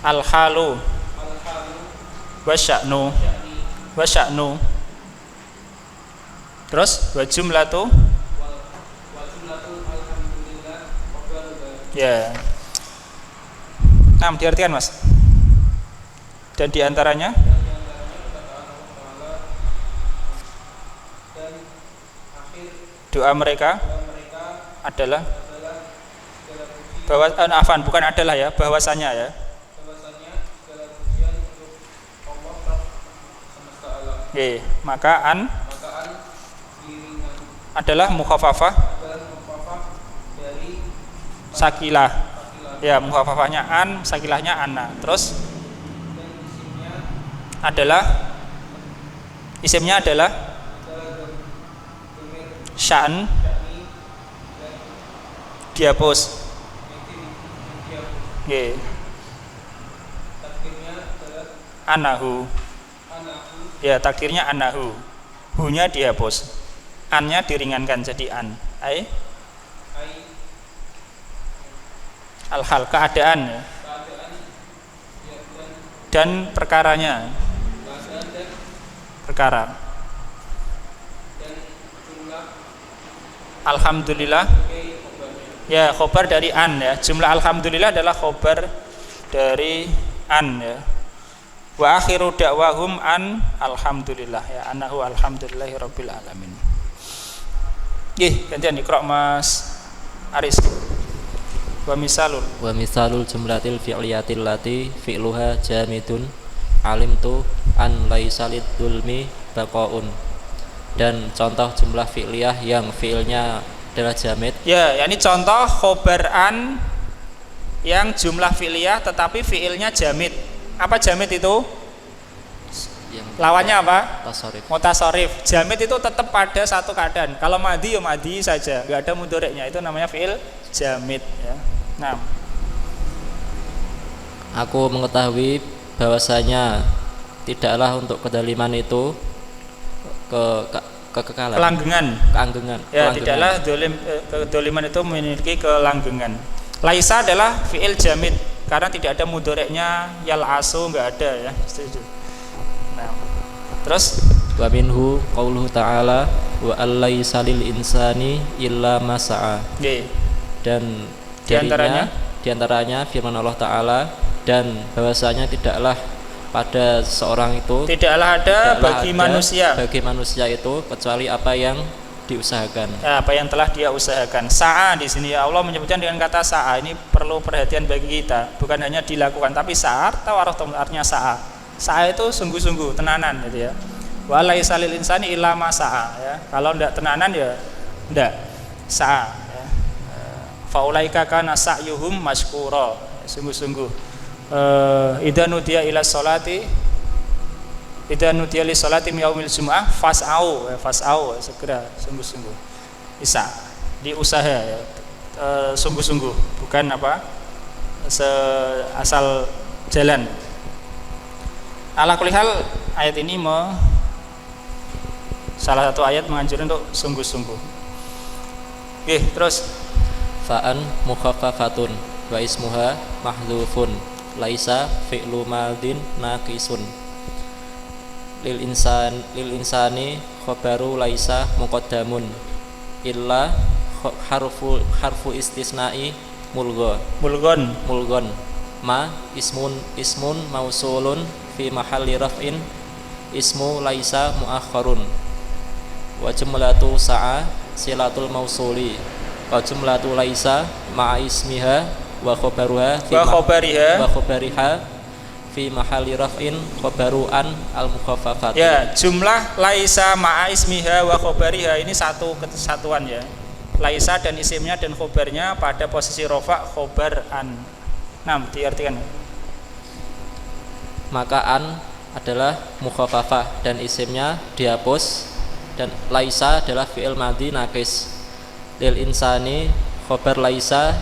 Al-halu wasya'nu terus wa jumlatu ya. Nah, diartikan Mas. Dan diantaranya doa mereka adalah bahwasanya ya. Oke, maka an adalah mukhaffafah dari sakilah. Ya, mukhaffafahnya an, sakilahnya anna. Terus isimnya adalah sya'n dihapus. Nggih. Anahu. Ya, takdirnya anahu. Hu-nya dihapus. An-nya diringankan jadi an. Al-hal, keadaan ya. Dan perkaranya. Perkara. Alhamdulillah. Ya, khobar dari an ya. Jumlah alhamdulillah adalah khobar dari an ya. Wa akhiru da'wahum an alhamdulillah ya annahu alhamdulillahi rabbil alamin. Nggih, gantian Iqra Mas Aris. Wa misalul jumlatil fi'liyatil lati fi'luha jamidun alimtu an laisa lidulmi baqaun. Dan contoh jumlah fi'liyah yang fi'ilnya adalah jamid. Ya, ini contoh khobar an yang jumlah fi'liyah tetapi fi'ilnya jamid. Apa jamid itu? Yang lawannya apa? Mutasarrif. Jamid itu tetap pada satu keadaan. Kalau madi ya madi saja, nggak ada mudhoreknya. Itu namanya fi'il jamid ya. Nah, aku mengetahui bahwasanya tidaklah untuk kedaliman itu kekekalan. Keanggengan. Ya, tidaklah kedoliman itu memiliki kelanggengan. Laisa adalah fi'il jamid karena tidak ada mudhoreknya, yal'asu nggak ada ya. Setuju. Nah, terus wa minhu qauluhu ta'ala wa allaisa lil insani illa ma sa'a. Dan diantaranya firman Allah Ta'ala, dan bahwasanya tidaklah pada seorang itu bagi manusia itu kecuali apa yang diusahakan. Ya, apa yang telah dia usahakan. Sa'a di sini Allah menyebutkan dengan kata sa'a. Ini perlu perhatian bagi kita. Bukan hanya dilakukan, tapi sa'a atau artinya sa'a. Sa'a itu sungguh-sungguh, tenanan gitu ya. Wa laisa lil insani illa ma sa'a ya. Kalau enggak tenanan ya enggak sa'a ya. Faulaika kana sa'yuhum masykura. Sungguh-sungguh. Idza nudiya ila sholati idza nudiya li sholati yaumil jumu'ah fas'au segera sungguh-sungguh. Bisa diusaha ya. Sungguh-sungguh, bukan apa asal jalan. Ala kulli hal ayat ini salah satu ayat menganjurkan untuk sungguh-sungguh. Oke, terus fa'an mukhaffafatun wa ismuha mahdhufun laisa fi'lu madin naqisun lil insani khabaru laisa muqaddamun illa harfu istisna'i mulgon ma ismun mausulun fi mahalli raf'in ismu laisa muakhkharun wa jumlatu sa'a silatul mausuli wa jumlatu laisa ma'a ismiha wa khabariha fi mahalli raf'in khabaru an al mukhaffafat. Ya, jumlah laisa ma'a ismiha wa khabariha ini satu kesatuan ya. Laisa dan isimnya dan khobarnya pada posisi rafa khobar an. Nah, diartikan. Maka an adalah mukhaffafah dan isimnya dihapus, dan laisa adalah fi'il madhi naqis. Lil insani khobar laisa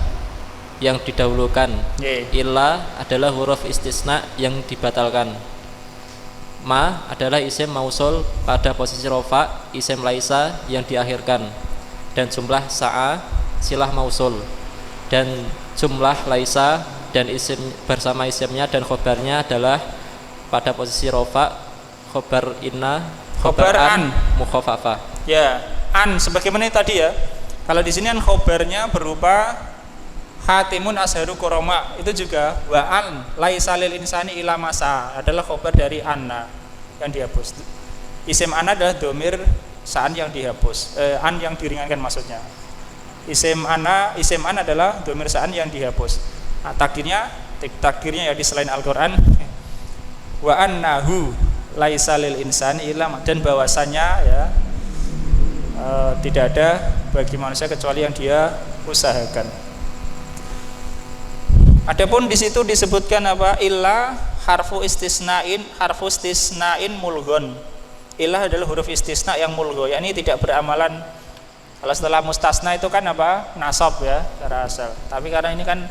yang didahulukan. Illa adalah huruf istisna yang dibatalkan. Ma adalah isim mausul pada posisi rafa, isim laisa yang diakhirkan. Dan jumlah sa'a silah mausul. Dan jumlah laisa dan isim bersama isimnya dan khobarnya adalah pada posisi rafa, khobar inna, khobar an mukhaffafah. Ya, an sebagaimana tadi ya. Kalau di sini kan khobarnya berupa Hatimun asharu koroma, itu juga wa an laisa lil insani illa masa adalah khobar dari anna yang dihapus. Isim anna adalah domir sa'an yang dihapus, an yang diringankan maksudnya. Isim an adalah domir sa'an yang dihapus. Nah, takdirnya ya di selain Al-Qur'an wa annahu laisa lil insani illa, dan bahwasanya ya tidak ada bagi manusia kecuali yang dia usahakan. Adapun di situ disebutkan apa? Illa harfu istisnain mulghon. Illa adalah huruf istisna yang mulgho, yakni tidak beramalan. Kalau setelah mustasna itu kan apa? Nasab ya secara asal. Tapi karena ini kan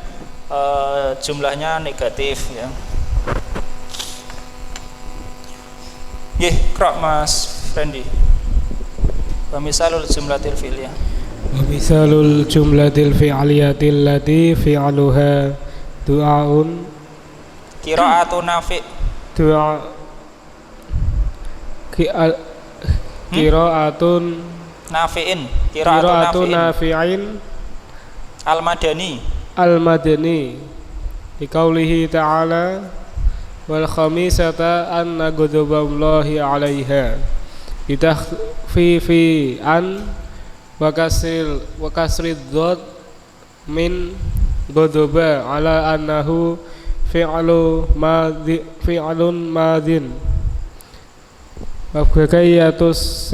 jumlahnya negatif ya. Qra Mas Fendi. Wa misalul jumlatil fi'liyah. Wa misalul jumlatil fi'liyatil lati fi'luha du'aun qira'atu nafi' qira'atun nafi'in al-madani di qaulihi ta'ala wal khamisata anna ghadaballahi 'alaiha bitakhfifi an wa kasrid dhad min ghadaba ala annahu fi'lun madin wa baqiyatus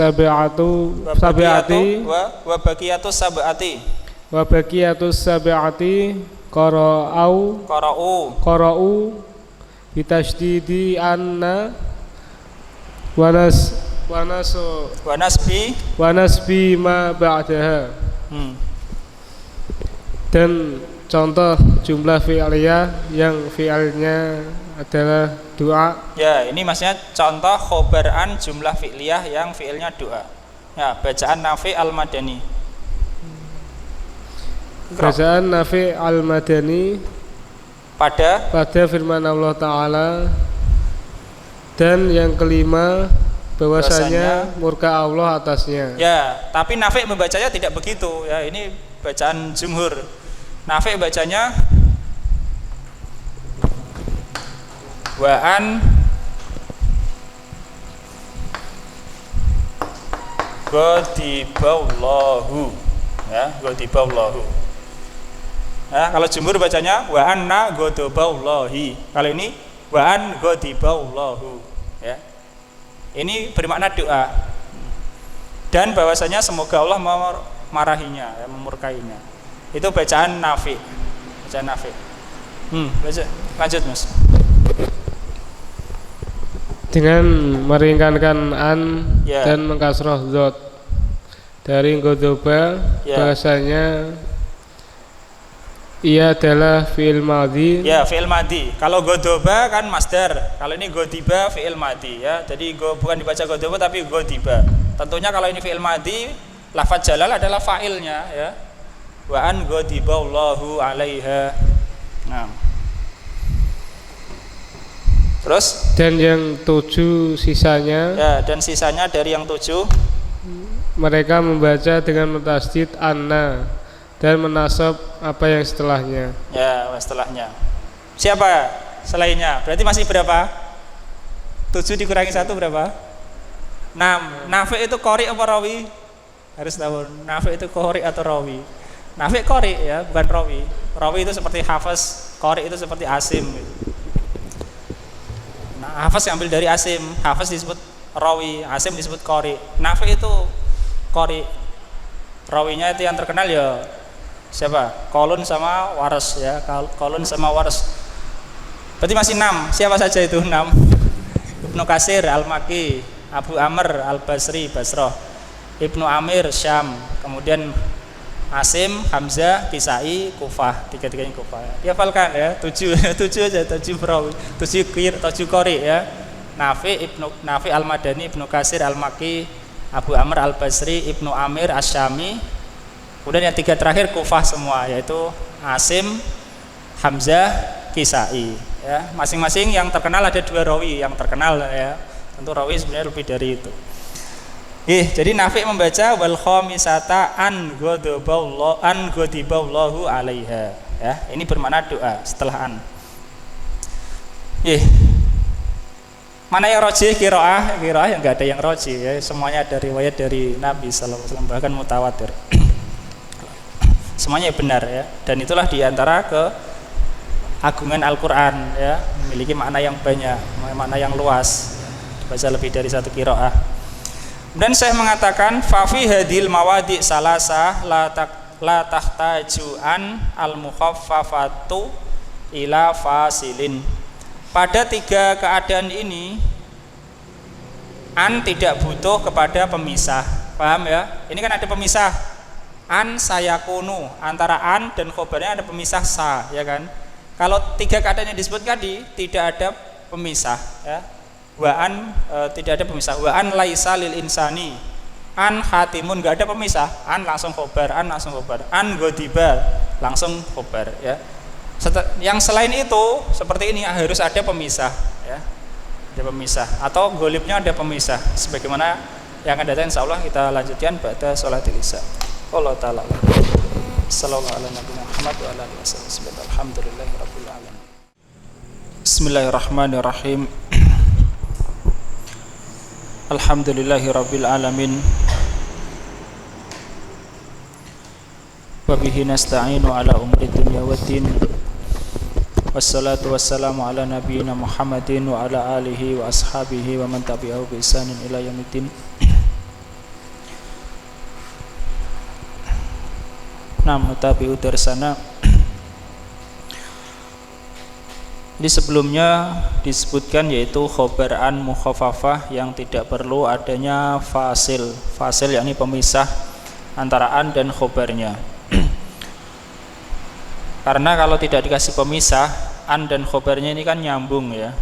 sab'ati qara'u bitasydidi anna wa nasbi ma ba'daha. Dan contoh jumlah fi'liyah yang fi'alnya adalah doa. Ya, ini maksudnya contoh khobaran jumlah fi'liyah yang fi'ilnya doa. Ya, bacaan Nafi al-Madani. Bacaan Nafi al-Madani pada firman Allah Ta'ala. Dan yang kelima bahwasanya murka Allah atasnya. Ya, tapi Nafi membacanya tidak begitu. Ya, ini bacaan jumhur. Nafi bacanya wa'an ghadiballahu, ya, ghadiballahu. Ya, kalau jumhur bacanya wa'anna ghadaballahi. Kalau ini wa'an ghadiballahu, ya. Ini bermakna doa. Dan bahwasanya semoga Allah memarahinya, ya, memurkainya. Itu bacaan Nafi. Bacaan Nafi. Lanjut, Mas. Dengan meringankan an Ya. dan mengkasroh dhot dari ghadaba, Ya. bahasanya ia adalah fi'il madhi. Ya, fi'il madhi. Kalau godoba kan masdar. Kalau ini godiba fi'il madhi, ya. Jadi bukan dibaca godoba tapi godiba. Tentunya kalau ini fi'il madhi, lafaz jalal adalah fa'ilnya, ya. Wa an ghadiballahu 'alaiha. Nah. Terus? Dan yang 7 sisanya, Ya, dan sisanya dari yang 7 mereka membaca dengan mentasydid anna dan menasab apa yang setelahnya. ya, setelahnya. Siapa selainnya? Berarti masih berapa? 7 dikurangi 1 berapa? 6. Nafi itu qori apa rawi? Harus tahu. Nafi itu qori atau rawi? Nafi qori, ya, bukan rawi. Rawi itu seperti Hafiz, qori itu seperti Asim. Nah, Hafiz ambil dari Asim. Hafiz disebut rawi, Asim disebut qori. Nafi itu qori. Rawinya itu yang terkenal ya siapa? Qalun sama Waras, ya. Qalun sama Waras. Berarti masih 6. Siapa saja itu 6? Ibnu Katsir Al-Makki, Abu Amr Al-Basri Basrah, Ibnu Amir Syam, kemudian Asim, Hamzah, Kisai, Kufah. Tiga-tiganya Kufah. Dihafalkan, ya. 7 aja, 7 perawi, 7 qori, ya. Nafi Al-Madani, Ibnu Katsir Al-Makki, Abu Amr Al-Basri, Ibnu Amir Asy-Syami. Kemudian yang 3 terakhir Kufah semua, yaitu Asim, Hamzah, Kisai, ya. Masing-masing yang terkenal ada 2 rawi yang terkenal, ya. Tentu rawi sebenarnya lebih dari itu. Jadi Nafi membaca wal khamisata an ghadiballahu 'alaiha, ya. Ini bermakna doa setelah an. Mana yang rajih? Qiraah yang enggak ada yang rajih, ya. Semuanya ada riwayat dari Nabi sallallahu alaihi wasallam, bahkan mutawatir. Semuanya benar, ya. Dan itulah diantara keagungan Al-Qur'an, ya, memiliki makna yang banyak, makna yang luas. Baca lebih dari 1 qiraah. Dan saya mengatakan fa fi hadil mawadi salasah la tahtaju an al mukhaffafatu ila fasilin. Pada 3 keadaan ini an tidak butuh kepada pemisah. Paham, ya? Ini kan ada pemisah. An sayakunu, antara an dan khobarnya ada pemisah sa, ya kan? Kalau 3 keadaan yang disebut tadi tidak ada pemisah, ya. Wa'an tidak ada pemisah. Wa'an laisa lil insani an hatimun, enggak ada pemisah. An langsung khobar, an langsung khobar. An ghadiba langsung khobar, ya. Yang selain itu seperti ini harus ada pemisah, ya. Ada pemisah atau golibnya ada pemisah. Sebagaimana yang akan datang insyaallah kita lanjutkan pada sholatil isya. Allah taala. Sallallahu alaihi wa sallam. Alhamdulillahirabbil alamin. Bismillahirrahmanirrahim. Alhamdulillahirabbil alamin. Wa bihi nasta'inu ala umuri dunya waddin. Wassalatu wassalamu ala nabiyyina Muhammadin wa ala alihi wa ashabihi wa man tabi'ahu bi ihsanin ila yaumiddin. Tabi'u darsana. Di sebelumnya disebutkan yaitu khobaran mukhafafah yang tidak perlu adanya fasil. Fasil yakni pemisah antara an dan khobarnya. Karena kalau tidak dikasih pemisah, an dan khobarnya ini kan nyambung ya.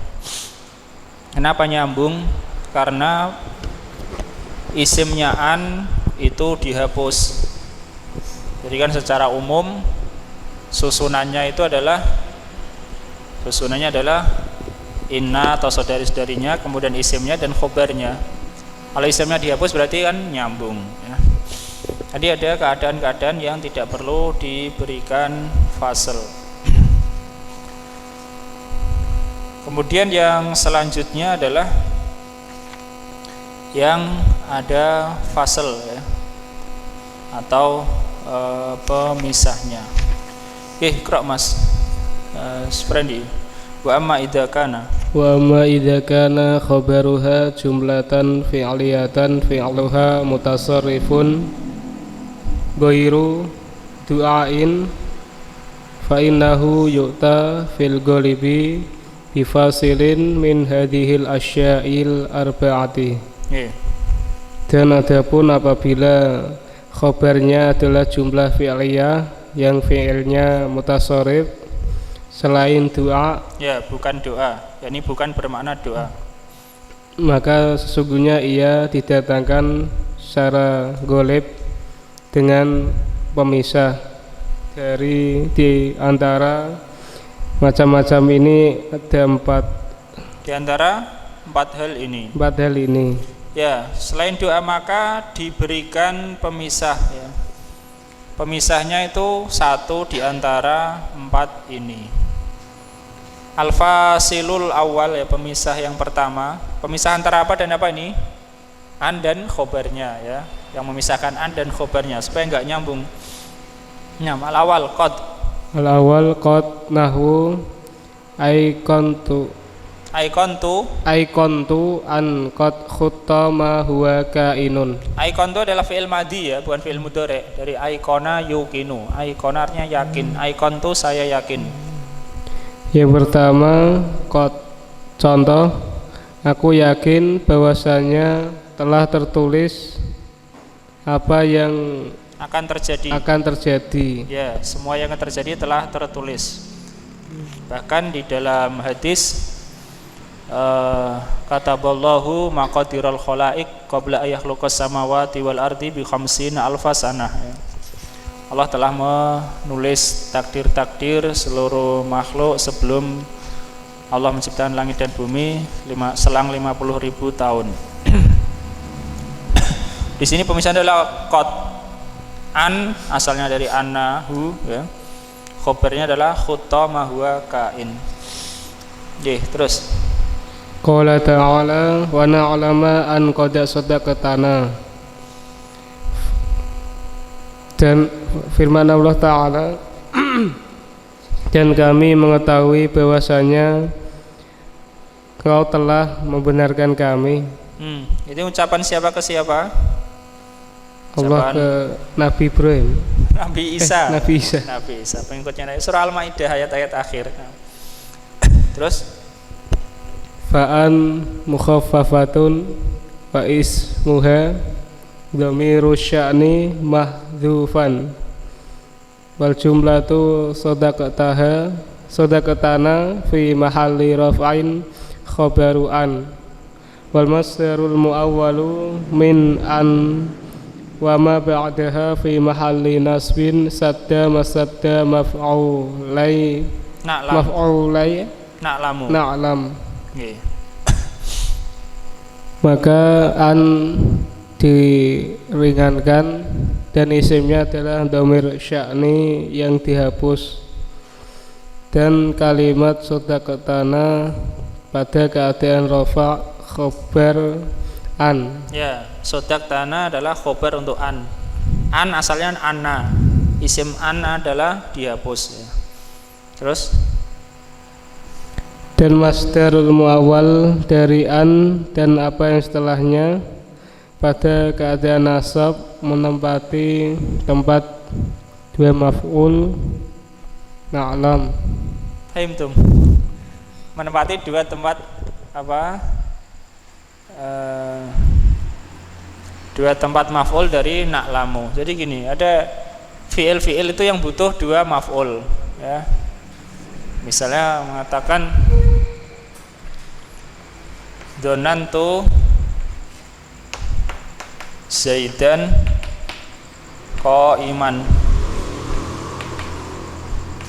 Kenapa nyambung? Karena isimnya an itu dihapus. Jadi kan secara umum susunannya adalah inna atau saudari-saudarinya, kemudian isimnya dan khobarnya. Kalau isimnya dihapus berarti kan nyambung ya. Jadi ada keadaan-keadaan yang tidak perlu diberikan fasel. Kemudian yang selanjutnya adalah yang ada fasel ya, atau pemisahnya. Iqra Mas Sprandi. Wa amma idza kana khabaruha jumlatan fi'liyatan fi'luha mutasarrifun ghairu du'ain fa innahu yu'ta fil ghalibi bifasilin min hadhil asya'il arba'ati. Dan adapun apabila khabarnya adalah jumlah fi'liyah yang fi'ilnya mutasarrif selain doa, ya bukan doa, yakni bukan bermakna doa, maka sesungguhnya ia didatangkan secara golib dengan pemisah dari di antara macam-macam ini. Ada empat di antara empat hal ini. Ya, selain doa maka diberikan pemisah ya. Pemisahnya itu satu di antara empat ini. Al-fasilul awal ya, pemisah yang pertama. Pemisah antara apa dan apa ini? An dan khobarnya ya. Yang memisahkan an dan khobarnya supaya enggak nyambung. Al-awal qad nahwu aikontu an qad khutta ma huwa kainun. Aikontu adalah fi'il madhi ya, bukan fi'il mudhari. Dari aikona yukinu. Aikona artinya yakin. Aikontu saya yakin. Yang pertama qad, contoh, aku yakin bahwasanya telah tertulis apa yang akan terjadi. Ya, semua yang akan terjadi telah tertulis. Bahkan di dalam hadis kataballahu maqadiral khalaiq qabla ayakhluqas samawati wal ardi bi khamsina alfa sanah ya. Allah telah menulis takdir-takdir seluruh makhluk sebelum Allah menciptakan langit dan bumi selang 50.000 tahun. Di sini pemisahan adalah qad. An asalnya dari annahu ya. Khobarnya adalah khutta ma huwa kain. Terus qala ta'ala wa na'lama an qad sadaqatana. Dan firman Allah Ta'ala dan kami mengetahui bahwasanya kau telah membenarkan kami. Itu ucapan siapa ke siapa? Allah ke Nabi Ibrahim, Nabi Isa. Pengikutnya Nabi. Surah Al-Maidah ayat-ayat akhir. Terus fa'an mukhaffafatun wa ismuha dhamiru sya'ni mahdhufan wal jumlatu sadaqatana fi mahalli raf'in khabaru an wal masdarul muawwalu min an wa ma ba'daha fi mahalli nasbin sadda masadda maf'ulai na'lam. Maka an diringankan dan isimnya adalah dhamir sya'ni yang dihapus. dan kalimat sodaqtana pada keadaan rafa khobar an. Ya, sodaqtana adalah khobar untuk an. An asalnya anna. Isim an adalah dihapus ya. Terus Dan masdarul muawwal dari an dan apa yang setelahnya pada keadaan nasab menempati tempat dua maf'ul na'lam. Fahimtum? Menempati dua tempat apa? Dua tempat maf'ul dari na'lamu. Jadi gini, ada fi'il itu yang butuh dua maf'ul ya. Misalnya mengatakan Dzanantu Zaidan qa'iman.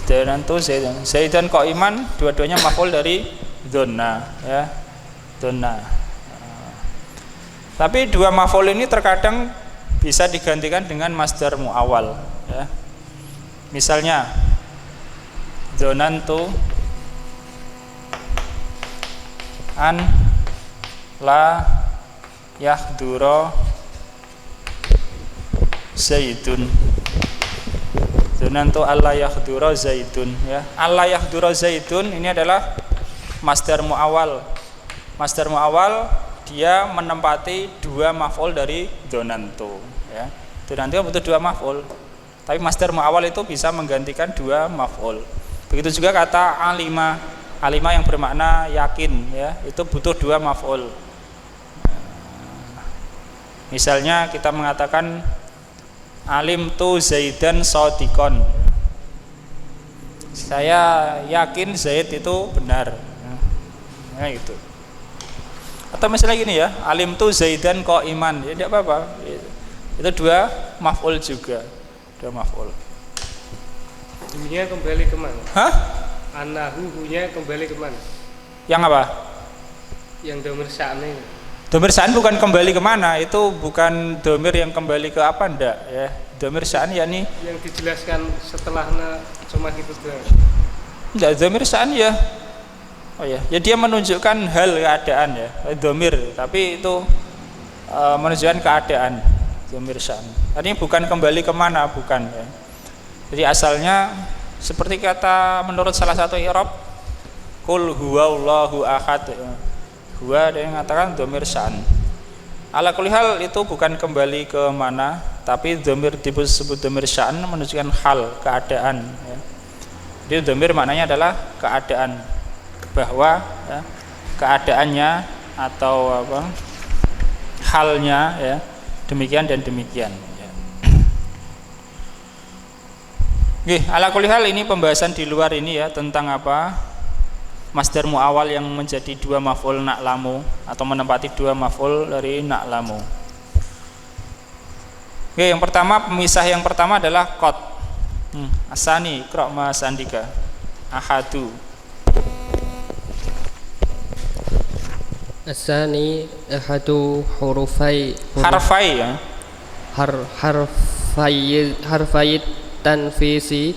Dzanantu Zaidan qa'iman, dua-duanya maf'ul dari dzanna ya. Dzanna. Tapi dua maf'ul ini terkadang bisa digantikan dengan masdar muawwal ya. Misalnya dzanantu an la yahdura zaidun. Dzanantu alla yahdura zaidun ya. Alla yahdura zaidun ini adalah masdar muawwal. Masdar muawwal dia menempati dua maf'ul dari dzanantu ya. Dzanantu butuh dua maf'ul. Tapi masdar muawwal itu bisa menggantikan dua maf'ul. Begitu juga kata alima. Alima yang bermakna yakin ya, itu butuh dua maf'ul. Misalnya kita mengatakan alim tu Zaidan shadiqon. Saya yakin Zaid itu benar. Nah, itu. Atau misalnya gini ya, alim tu Zaidan qa'iman. Ya tidak apa-apa. Itu dua maf'ul juga. Dua maf'ul. Ininya kembali kemana? Hah? Anahu-nya kembali kemana? Yang apa? Yang domir sya'ni. Domir sya'an bukan kembali kemana, itu bukan domir yang kembali ke apa ndak ya. Domir sya'an yakni yang dijelaskan setelahnya cuma gitu doang. Enggak, domir sya'an ya. Oh ya, ya dia menunjukkan hal keadaan ya. Domir, tapi itu menunjukkan keadaan. Domir sya'an. Artinya bukan kembali kemana, bukan ya. Jadi asalnya seperti kata menurut salah satu i'rab qul huwallahu ahad. Huwa ada yang mengatakan dhamir sya'an. Ala kulli hal itu bukan kembali ke mana, tapi dhamir disebut dhamir sya'an menunjukkan hal, keadaan ya. Jadi dhamir maknanya adalah keadaan, bahwa ya, keadaannya atau apa halnya ya, demikian dan demikian. Oke, ala kulli hal ini pembahasan di luar ini ya tentang apa masdar muawwal yang menjadi dua maf'ul na'lamu atau menempati dua maf'ul dari na'lamu. Oke, yang pertama pemisah yang pertama adalah qad. Asani iqra' ma sandika. Ahadu. Asani ahadu harfai ya. Harfai tanfisi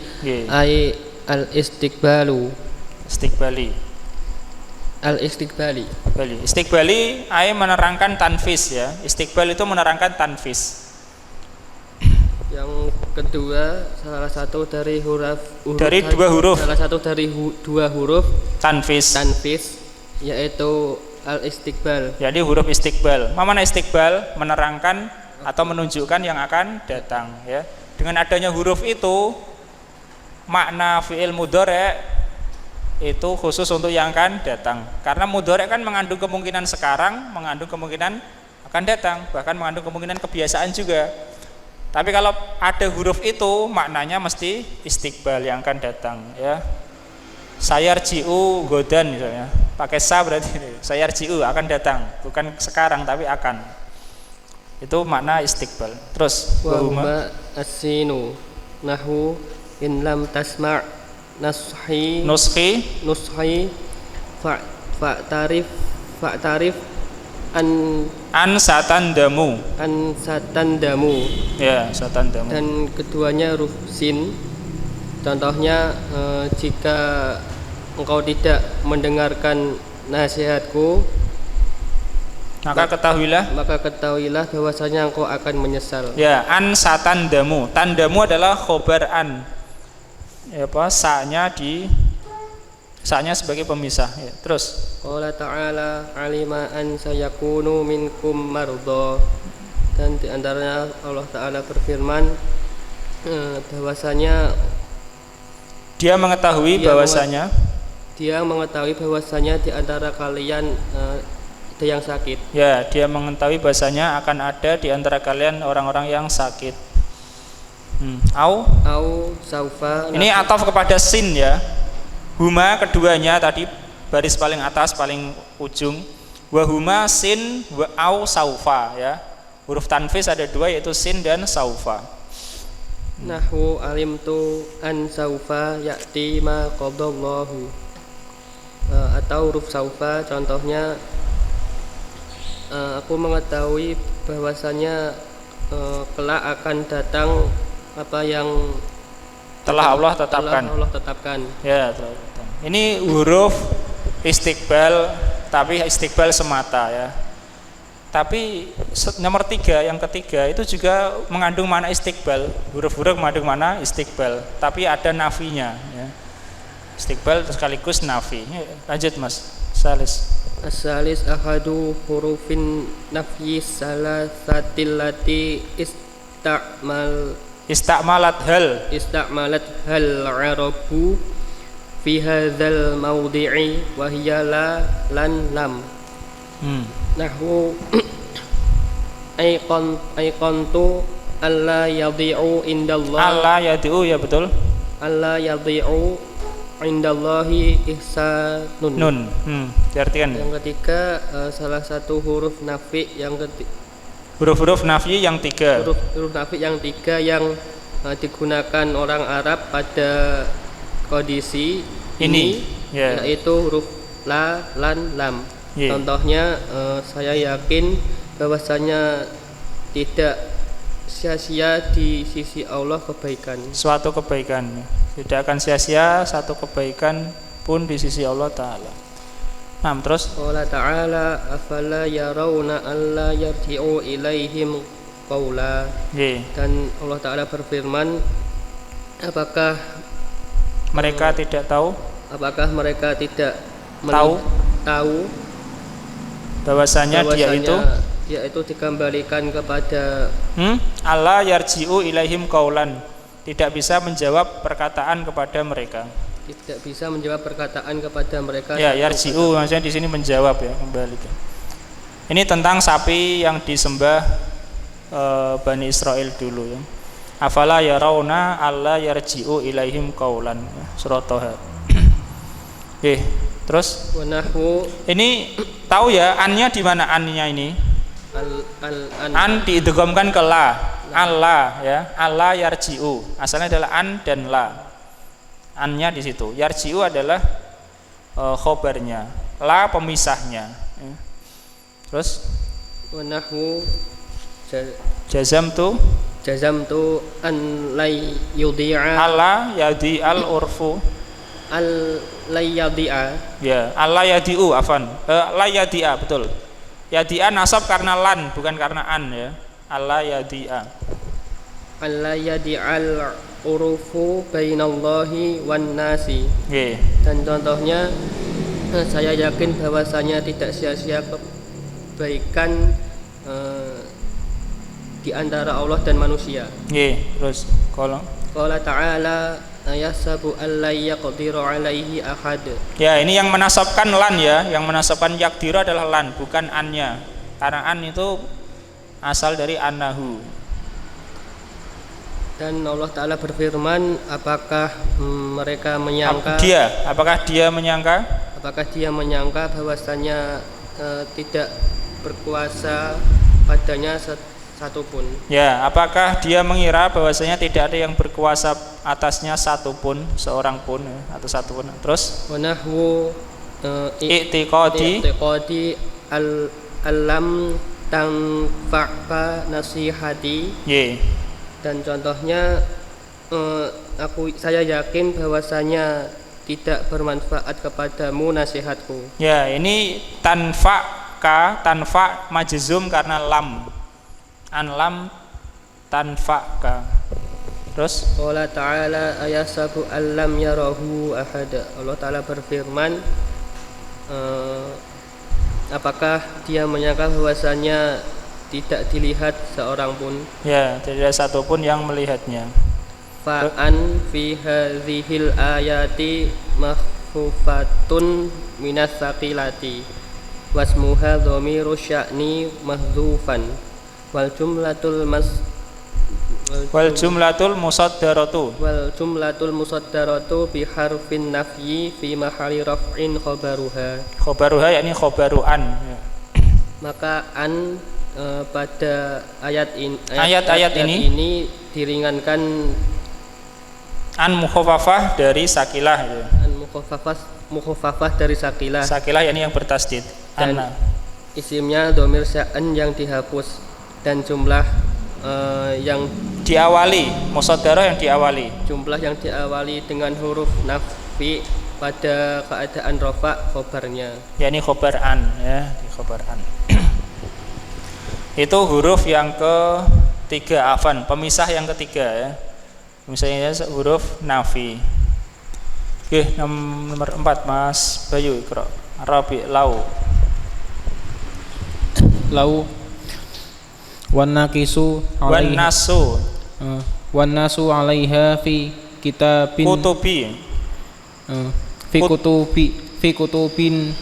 ay al-istiqbali ay menerangkan tanfis ya. Istiqbal itu menerangkan tanfis. Yang kedua salah satu dari dua huruf tanfis yaitu al-istiqbal. Jadi huruf istiqbal. Mana istiqbal? Menerangkan atau menunjukkan yang akan datang ya. Dengan adanya huruf itu makna fi'il mudhari' itu khusus untuk yang akan datang. Karena mudhari' kan mengandung kemungkinan sekarang, mengandung kemungkinan akan datang, bahkan mengandung kemungkinan kebiasaan juga. Tapi kalau ada huruf itu maknanya mesti istiqbal yang akan datang ya. Sayarji'u godan misalnya. Pakai sa berarti sayarji'u akan datang, bukan sekarang tapi akan. Itu makna istiqbal. Terus wahuma as-sinu nahu in lam tasma' nuskhi fa'tarif an satandamu ya satandamu. Dan keduanya huruf sin Contohnya jika engkau tidak mendengarkan nasihatku, maka ketahuilah bahwasanya engkau akan menyesal. ya, an satandamu. Tandamu adalah khobar an. Ya, apa? Sa'nya sebagai pemisah. Ya, terus Qala ta'ala alima an sayakunu minkum marudha. Dan di antaranya Allah Ta'ala berfirman bahwasanya dia mengetahui bahwasanya di antara kalian ada yang sakit. Ya, dia mengetahui bahwasanya akan ada di antara kalian orang-orang yang sakit. Au saufa. Ini ataf kepada sin ya. Huma keduanya tadi baris paling atas paling ujung. Wa huma sin wa au saufa ya. Huruf tanfis ada dua yaitu sin dan saufa. Nahwu alimtu an saufa ya'ti ma qadallahu. Atau huruf saufa contohnya aku mengetahui bahwasanya kelak akan datang apa yang telah Allah tetapkan. Ya, telah. Ini huruf istiqbal, tapi istiqbal semata ya. Tapi nomor 3 yang ketiga itu juga mengandung makna istiqbal. Huruf-huruf mengandung makna istiqbal, tapi ada nafinya ya. Istiqbal sekaligus nafi. Lanjut Mas Salis. As-salis ahadu hurufin nafyi salasatil lati ista'malat hal arabu fi hadzal mawdi'i wa hiya la lan lam. Nahwu aiqantu alla yadhi'u indallah. Alla yadhi'u ya betul. Alla yadhi'u indallahi ihsanun. Nun. Diartikan. Yang ketiga salah satu huruf nafi yang huruf-huruf nafi yang 3. Huruf nafi yang 3 yang digunakan orang Arab pada kondisi ini yeah. Yaitu huruf la, lan, lam. Yeah. Contohnya saya yakin bahwasanya tidak sia-sia di sisi Allah kebaikan. Suatu kebaikan. Tidak akan sia-sia satu kebaikan pun di sisi Allah Ta'ala. Nah, terus Allah Ta'ala afala yarawna alla yarji'u ilaihim qawla. Dan Allah Ta'ala berfirman, apakah mereka tidak tahu tahu bahwasanya dia itu dikembalikan kepada Allah yarji'u ilaihim qawlan, tidak bisa menjawab perkataan kepada mereka. Tidak bisa menjawab perkataan kepada mereka. Ya, yarji'u maksudnya di sini menjawab ya, kembalikan. Ini tentang sapi yang disembah Bani Israel dulu ya. Afala yarawna alla yarji'u ilaihim qaulan. Surah Thaha. Terus wanahwu ini tahu ya annya di mana annya ini? An diidghamkan ke la. Allah ya. Allah yarji'u. Asalnya adalah an dan la. Annya di situ. Yarji'u adalah khobarnya. La pemisahnya. Terus wanahwu jazam tu an lay yudhi'a alla yadi al urfu al lay yadhi'a ya alla yadi'u afan la yadi'a betul. Yadi'a nasab karena lan bukan karena an ya. Alla yadi'a alla yadi'al urufu bainallahi wan nasi. Dan contohnya saya yakin bahwasanya tidak sia-sia kebaikan di antara Allah dan manusia. Terus qala ta'ala ayasabu alla yaqdiru alaihi ahad. Ya, ini yang menasabkan lan ya, yang menasabkan yaqdiru adalah lan, bukan annya. Karena an itu asal dari annahu. Dan Allah Ta'ala berfirman, apakah mereka menyangka apakah dia menyangka bahwasanya tidak berkuasa padanya satupun. Ya, apakah dia mengira bahwasanya tidak ada yang berkuasa atasnya satupun, seorang pun atau satupun. Terus wanahwu i'tiqadi alam tanfa'ka nasihati. Dan contohnya saya yakin bahwasanya tidak bermanfaat kepadamu nasihatku. Ya, ini tanfa majzum karena lam. An lam tanfa'ka. Terus Allah Ta'ala ayasabu allam yarahu ahada. Allah Ta'ala berfirman, apakah dia menyangka bahwasanya tidak dilihat seorang pun? Ya, tidak satu pun yang melihatnya. Fa'an fi hadhil ayati makhfufatun minas saqilati wasmuha dhamiru sya'ni mahdhufan wal jumlatul musaddaratu bi harfin nafyi fi mahali raf'in khabaruha yakni khabaru an. Maka an pada ayat ini diringankan, an mukhafafah dari sakilah ya. An mukhafafah dari sakilah. Sakilah yakni yang bertasdid. Dan isimnya dhamir sya'an yang dihapus dan jumlah yang diawali musaddarah, yang diawali jumlah yang diawali dengan huruf nafi pada keadaan rafa khobarnya, yakni khobar an ya, di khobar an. Itu huruf yang ketiga, afan, pemisah yang ketiga ya. Misalnya huruf nafi. Oke, nomor 4 Mas Bayu, Iqra. Rabi lau wan nasu alaiha fi kitabin fi kutubin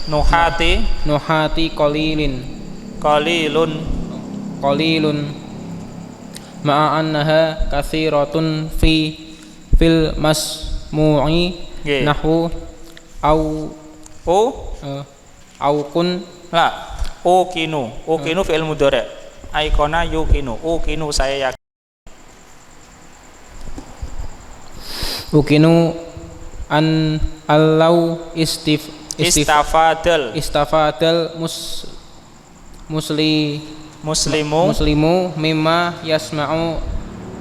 nuhati qalilun ma'a annaha katsiratun fil masmu'i nahwu au kun la ukinu fi'il mudhari' aikona yukinu ukinu saya yakin ukinu an allau istafadal muslimu mimma yasma'u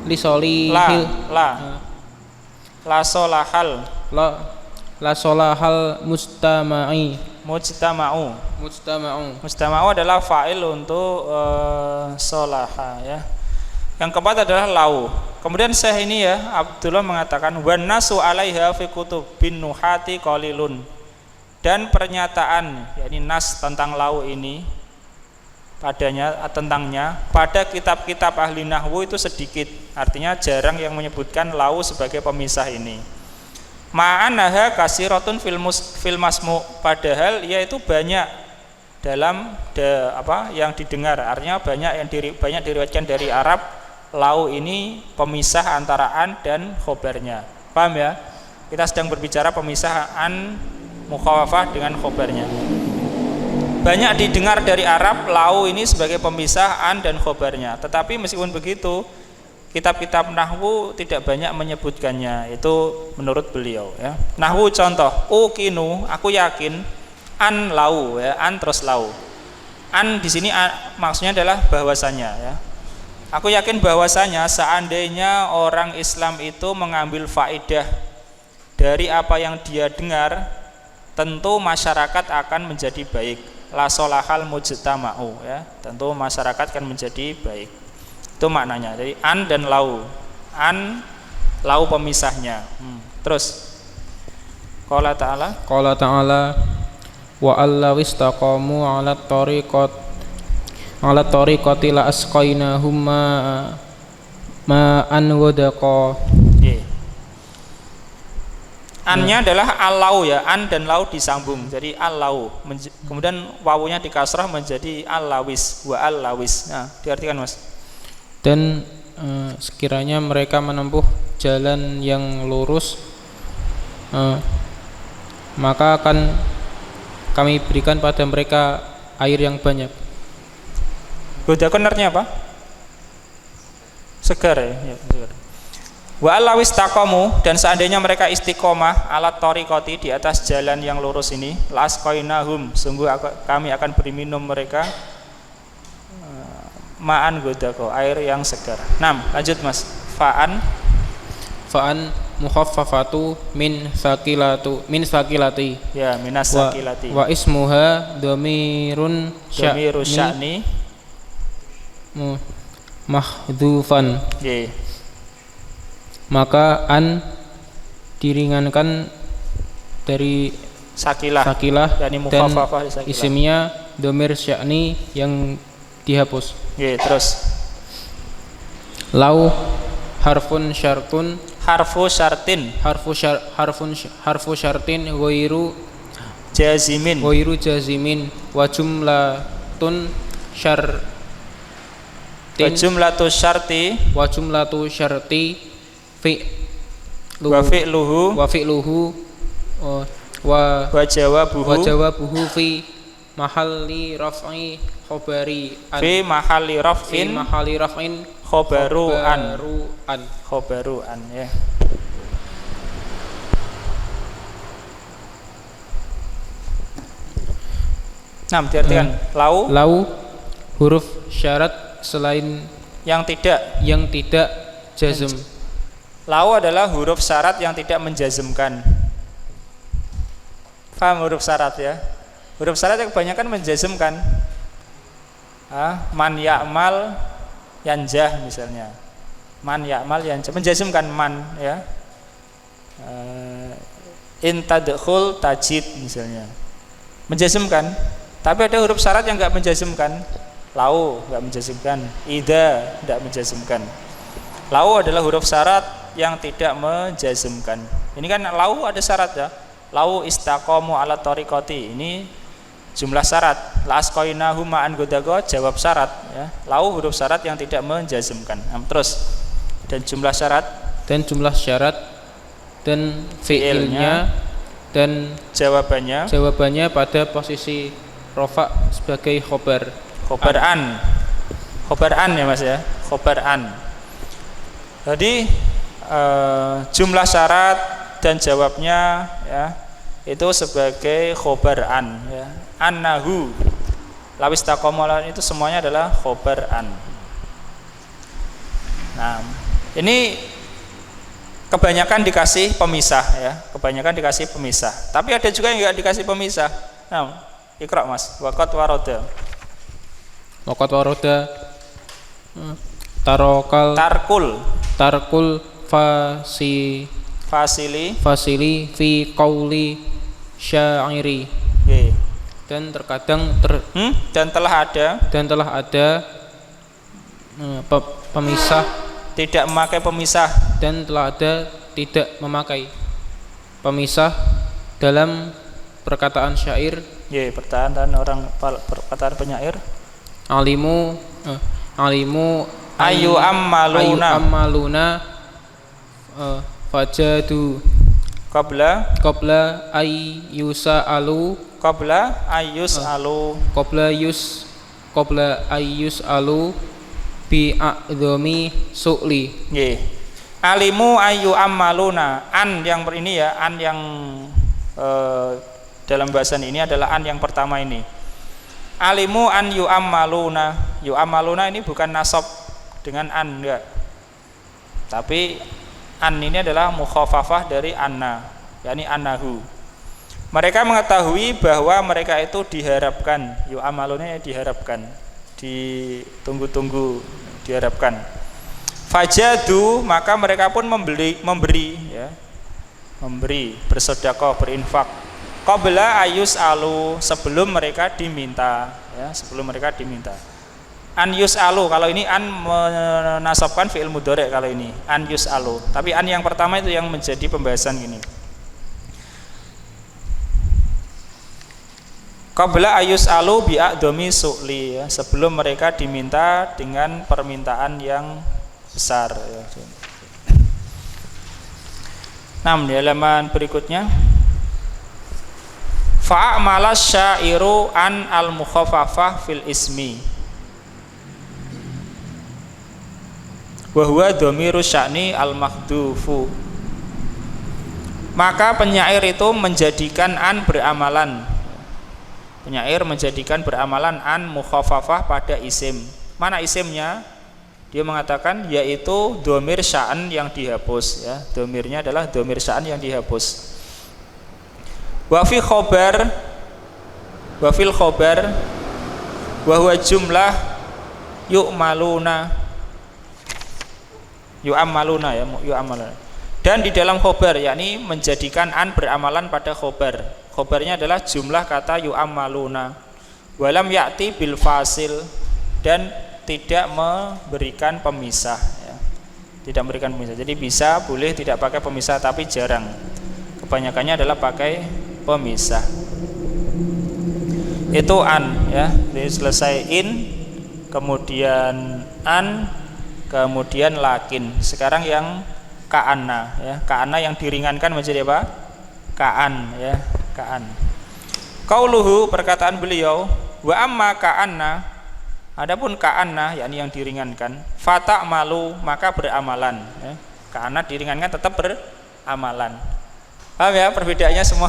li solihil la solahal mujtama'u adalah fa'il untuk solaha ya. Yang keempat adalah lau. Kemudian Syekh ini ya Abdullah mengatakan wan nasu 'alaiha fi kutubin nuhati qalilun. Dan pernyataan yakni nas tentang lau ini tentangnya pada kitab-kitab ahli nahwu itu sedikit. Artinya jarang yang menyebutkan lau sebagai pemisah ini. Ma'anaha kasiratun fil masmu, padahal yaitu banyak dalam yang didengar. Artinya banyak diriwayatkan dari Arab. Lau ini pemisah antara an dan khobarnya. Paham ya? Kita sedang berbicara pemisah an mukhawafah dengan khobarnya. Banyak didengar dari Arab lau ini sebagai pemisah an dan khobarnya. Tetapi meskipun begitu, kitab-kitab nahwu tidak banyak menyebutkannya. Itu menurut beliau ya. Nahwu contoh, ukinu, aku yakin, an lau ya, an terus lau. An di sini maksudnya adalah bahwasanya ya. Aku yakin bahwasanya seandainya orang Islam itu mengambil faedah dari apa yang dia dengar, tentu masyarakat akan menjadi baik. La solahal mujtama'u ya, tentu masyarakat akan menjadi baik. Itu maknanya. Jadi an dan lau. An lau pemisahnya. Terus qala ta'ala wa allawistaqamu 'ala tariqati la asqainahum ma'an wadaqa. Annya adalah al-lau ya, an dan lau disambung jadi al-lau, kemudian wawunya dikasrah menjadi al-lawis wa al-lawis. Nah, diartikan Mas. Dan sekiranya mereka menempuh jalan yang lurus, maka akan kami berikan pada mereka air yang banyak. Godakon artinya apa? Segar ya, segar. Wa allawis taqamu, dan seandainya mereka istiqomah alat tariqati, di atas jalan yang lurus ini, lasqainahum, sungguh kami akan beri minum mereka ma'an godako, air yang segar. 6, lanjut Mas. Fa'an fa'an mukhaffafatu min sakilati Ya, minas sakilati. wa ismuha dhamirun Dhamiru sya'ni mahdhufan. Nggih. Maka an diringankan dari Sakilah. sakilah Yani dan mukhaffafah di sakilah. isimnya dhamir sya'ni yang dihapus. Nggih, terus Lau harfun syartun harfu syartin harfu syartin ghairu jazimin. jazimin wa jumlatun syartin Wa jumlatu syarti wa fi'luhu wa jawabuhu fi mahalli raf'i khabari an fi mahalli raf'in khabaruan ya. Nah, diartikan lau huruf syarat selain yang tidak jazm. Lau adalah huruf syarat yang tidak menjazmkan. Paham huruf syarat ya? Huruf syarat yang kebanyakan menjazmkan. Man ya'mal yanjah misalnya. Man ya'mal yanjah menjazmkan man ya. In tadkhul tajid misalnya. Menjazmkan. Tapi ada huruf syarat yang enggak menjazmkan. Lau enggak menjazmkan, idza enggak menjazmkan. Lau adalah huruf syarat yang tidak menjazmkan. Ini kan lau ada syarat ya. Lau istaqamu ala tariqati. Ini jumlah syarat. La asqainahu ma'an godago jawab syarat ya. Lau huruf syarat yang tidak menjazmkan. Terus dan jumlah syarat dan fiilnya dan jawabannya pada posisi rofa sebagai khobaran ya Mas ya, khobaran. Jadi jumlah syarat dan jawabnya ya itu sebagai khobaran ya. Annahu lawis taqamolan itu semuanya adalah khobaran. Nah, ini kebanyakan dikasih pemisah ya, kebanyakan dikasih pemisah. Tapi ada juga yang enggak dikasih pemisah. Nah, Iqra Mas, waqat waroda tarkul fasili fi qauli syairi. Dan terkadang dan telah ada pemisah tidak memakai pemisah dan telah ada tidak memakai pemisah dalam perkataan syair. Perkataan orang perkataan penyair. Alimu ayu ammaluna fajadu qabla ayyus alu bi a'dhami su'li. Alimu ayu ammaluna, an yang ini ya, an yang dalam bahasan ini adalah an yang pertama ini. Alimu an yu'ammaluna. Yu'ammaluna ini bukan nasab dengan an enggak. Tapi an ini adalah mukhaffafah dari anna, yakni annahu. Mereka mengetahui bahwa mereka itu diharapkan, yu'ammaluna diharapkan, ditunggu-tunggu, diharapkan. Fajadu, maka mereka pun memberi ya. Memberi, bersedekah, berinfak. Qabla ayus alu, sebelum mereka diminta ya, sebelum mereka diminta. An yus alu, kalau ini an menasabkan fi'il mudhari', kalau ini an yus alu. Tapi an yang pertama itu yang menjadi pembahasan gini. Qabla ayus alu bi'a'dhami su'li ya, sebelum mereka diminta dengan permintaan yang besar ya. Nah, di halaman berikutnya fa'amala syairu an al-mukhaffafah fil ismi wa huwa dhamiru sya'ni al-mahdhufu. Maka penyair itu menjadikan an beramalan. Penyair menjadikan beramalan an mukhaffafah pada isim. Mana isimnya? Dia mengatakan yaitu dhamir sya'an yang dihapus ya. Dhamirnya adalah dhamir sya'an yang dihapus. Wa fi khobar wa fil khobar wa huwa jumlah yu'maluna yu'ammaluna. Dan di dalam khobar yakni menjadikan an beramalan pada khobar. Khobarnya adalah jumlah kata yu'ammaluna. Walam ya'ti bil fasil, dan tidak memberikan pemisah ya. Tidak memberikan pemisah. Jadi bisa boleh tidak pakai pemisah, tapi jarang. Kebanyakannya adalah pakai pemisah. Itu an ya. Jadi selesai in, kemudian an, kemudian lakin. Sekarang yang ka'anna ya. Ka'anna yang diringankan menjadi apa? Ka'an ya, ka'an. Qauluhu, perkataan beliau, wa amma ka'anna, adapun ka'anna yakni yang diringankan, fata malu, maka beramalan ya. Ka'anna diringankan tetap beramalan. Paham ya perbedaannya semua?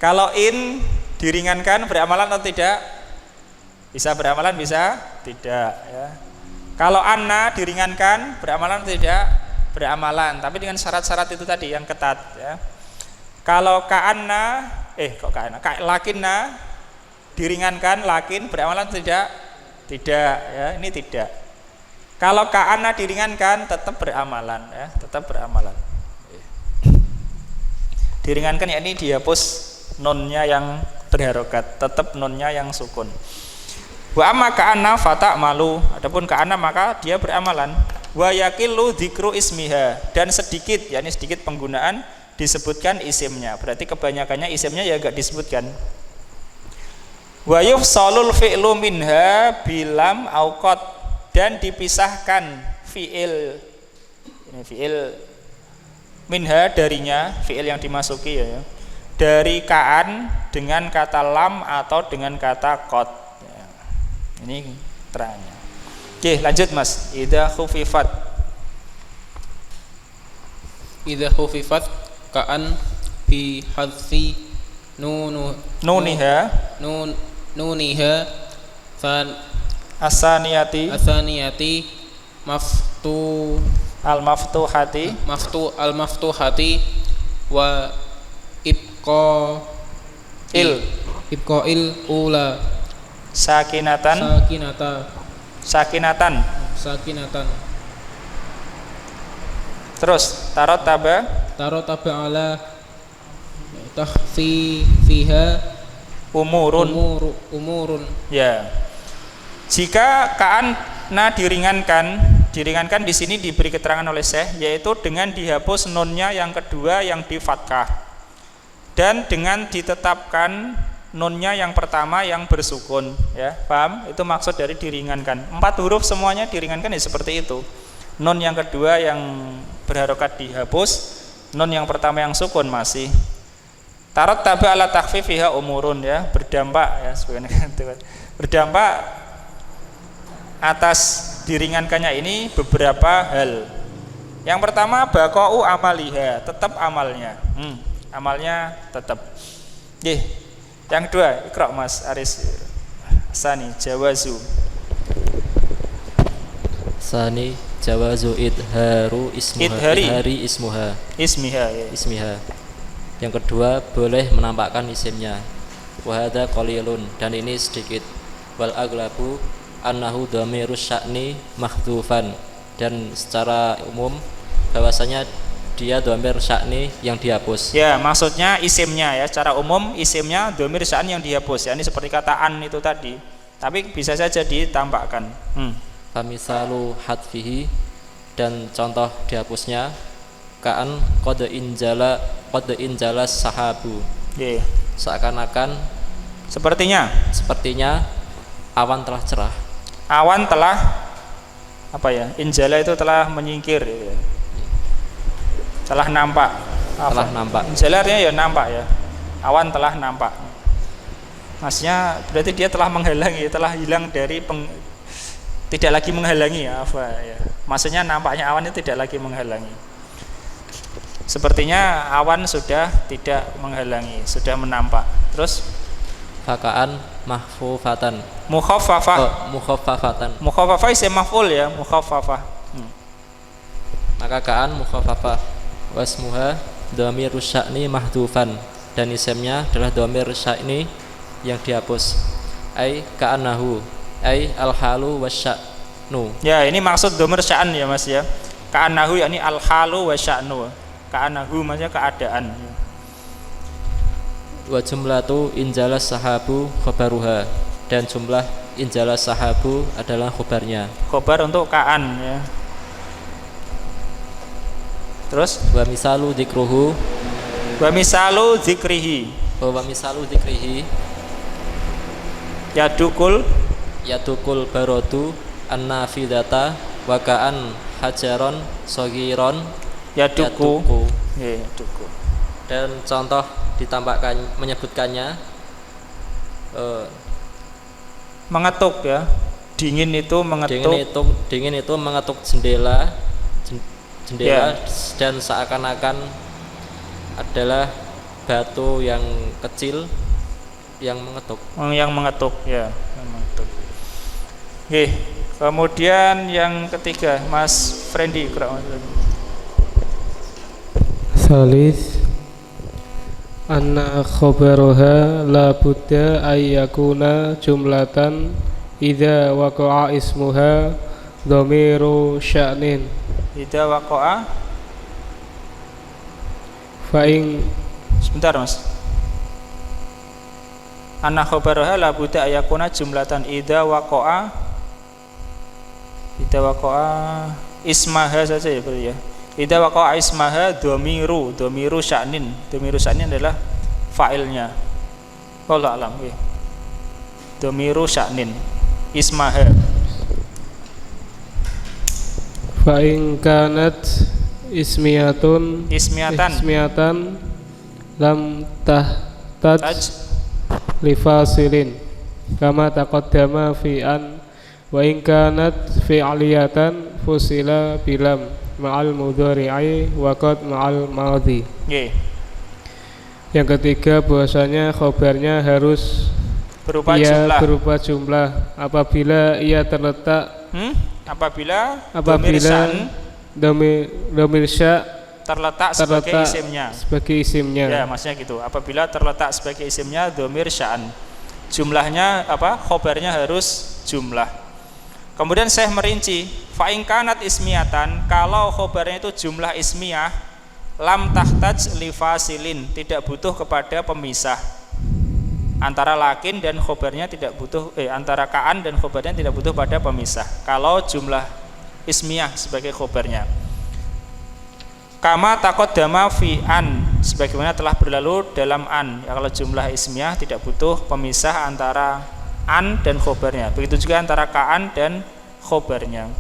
Kalau in diringankan beramalan atau tidak? Bisa beramalan, bisa tidak ya. Kalau anna diringankan beramalan atau tidak? Beramalan, tapi dengan syarat-syarat itu tadi yang ketat ya. Kalau ka'anna lakinna diringankan, lakin beramalan tidak? Tidak ya, ini tidak. Kalau ka'anna diringankan tetap beramalan ya, tetap beramalan. Diringankan yakni dihapus nunnya yang berharokat, tetap nunnya yang sukun. Wa amma ka'anna fata malu, adapun ka'anna maka dia beramalan. Wa yaqilu dzikru ismiha, dan sedikit yakni sedikit penggunaan disebutkan isimnya, berarti kebanyakannya isimnya ya enggak disebutkan. Wa yufsalul fi'lu minha bilam auqat, dan dipisahkan fi'il, ini fi'il minha darinya, fi'il yang dimasuki ya, dari ka'an dengan kata lam atau dengan kata qad ya. Ini terangnya. Oke, lanjut Mas. Idza khufifat ka'an bi hadfi nuniha fan asaniyati al maftuhati wa ibqa'il ula sakinatan. Terus tarot taba ala fiha umurun ya. Jika ka'anna diringankan di sini diberi keterangan oleh Syekh, yaitu dengan dihapus nunnya yang kedua yang di fathah, dan dengan ditetapkan nunnya yang pertama yang bersukun ya. Paham? Itu maksud dari diringankan. 4 huruf semuanya diringankan ya seperti itu. Nun yang kedua yang berharokat dihapus, nun yang pertama yang sukun masih. Tarot taba ala takhfifiha umurun ya, berdampak ya berdampak atas diringankannya ini beberapa hal. Yang pertama baqa'u amaliha, tetap amalnya. Amalnya tetap. Yang kedua, Iqra Mas Aris. Sani jawazu ismiha. Yang kedua, boleh menampakkan isimnya. Wa hadza qalilun, dan ini sedikit. Wal aglabu annahu dhamirus sya'ni mahdhufan, dan secara umum bahwasanya dia dhamir sya'ni yang dihapus. Ya, maksudnya isimnya ya, secara umum isimnya dhamir sya'ni yang dihapus. Ya, ini seperti kata an itu tadi. Tapi bisa saja ditampakkan. Famisalu hadfihi, dan contoh dihapusnya ka'an qad injala sahabu. Seakan-akan sepertinya awan telah cerah. Awan telah apa ya? Injala itu telah menyingkir ya. Telah nampak. Telah nampak. Injala artinya ya nampak ya. Awan telah nampak. Maksudnya berarti dia telah menghalangi, telah hilang dari tidak lagi menghalangi ya, apa ya. Maksudnya nampaknya awan itu tidak lagi menghalangi. Sepertinya awan sudah tidak menghalangi, sudah menampak. Terus fakaan mahfufatan. Mukhaffafah. Oh, mukhaffafatan. Mukhaffafah isim maf'ul ya, mukhaffafah. Maka ka'an mukhaffafah. Wasmuha dhamir sya'ni mahdhufan, dan isimnya adalah dhamir sya'ni yang dihapus. Ai ka'annahu, ai al-halu wasya'nu. Ya, ini maksud dhamir sya'an ya Mas ya. Ka'annahu yakni al-halu wasya'nu. Ka'annahu maksudnya keadaan. Wa jumlatu injalas sahabu khabaruha, dan jumlah injalas sahabu adalah khabarnya. Khabar untuk ka'an ya. Terus Wa misalu dzikruhu, wa misalu dzikrihi, wa misalu dzikrihi yadukul yatukul barodu an-nafidata wa ka'an hajaron sogiron yaduku. yaduku. Ya, yaduku. Dan contoh ditambahkan menyebutkannya Mengetuk ya. Dingin itu mengetuk. dingin itu mengetuk jendela Ya. dan seakan-akan adalah batu yang kecil yang mengetuk. Yang mengetuk ya, yang mengetuk. Oke, kemudian yang ketiga Mas Frendi Salis anna khabaruha la budda ayyakuna jumlatan idza waqa'a ismuha dhamiru sya'nin Ida waqa'a. fa in Sebentar Mas. Anna khabaruha la budda ayakuna jumlatan ida waqa'a. Ida waqa'a ismaha saja ya berarti ya. Ida waqa'a ismaha dhamiru sya'nin. Dhamiru sya'nin adalah fa'ilnya. Wallahu a'lam. Dhamiru sya'nin ismaha. fa in kanat ismiyatan lam tahtaj lifasilin kama taqaddama fi an wa in kanat fi'liyatan fusila bilam ma'al mudhari'i wa qad ma'al madhi. Yang ketiga bahwasanya khabarnya harus berupa jumlah apabila ia terletak apabila dhamir sya' terletak sebagai isimnya. Ya, maksudnya gitu. Apabila terletak sebagai isimnya dhamir sya'an. Jumlahnya apa? Khobarnya harus jumlah. Kemudian saya merinci, fa in kanat ismiyatan, kalau khobarnya itu jumlah ismiyah, lam tahtaj li fasilin, tidak butuh kepada pemisah. Antara lakin dan khobarnya tidak butuh antara ka'an dan khobarnya tidak butuh pada pemisah. Kalau jumlah ismiyah sebagai khobarnya. Kama taqaddama fi an, sebagaimana telah berlalu dalam an. Ya, kalau jumlah ismiyah tidak butuh pemisah antara an dan khobarnya. Begitu juga antara ka'an dan khobarnya.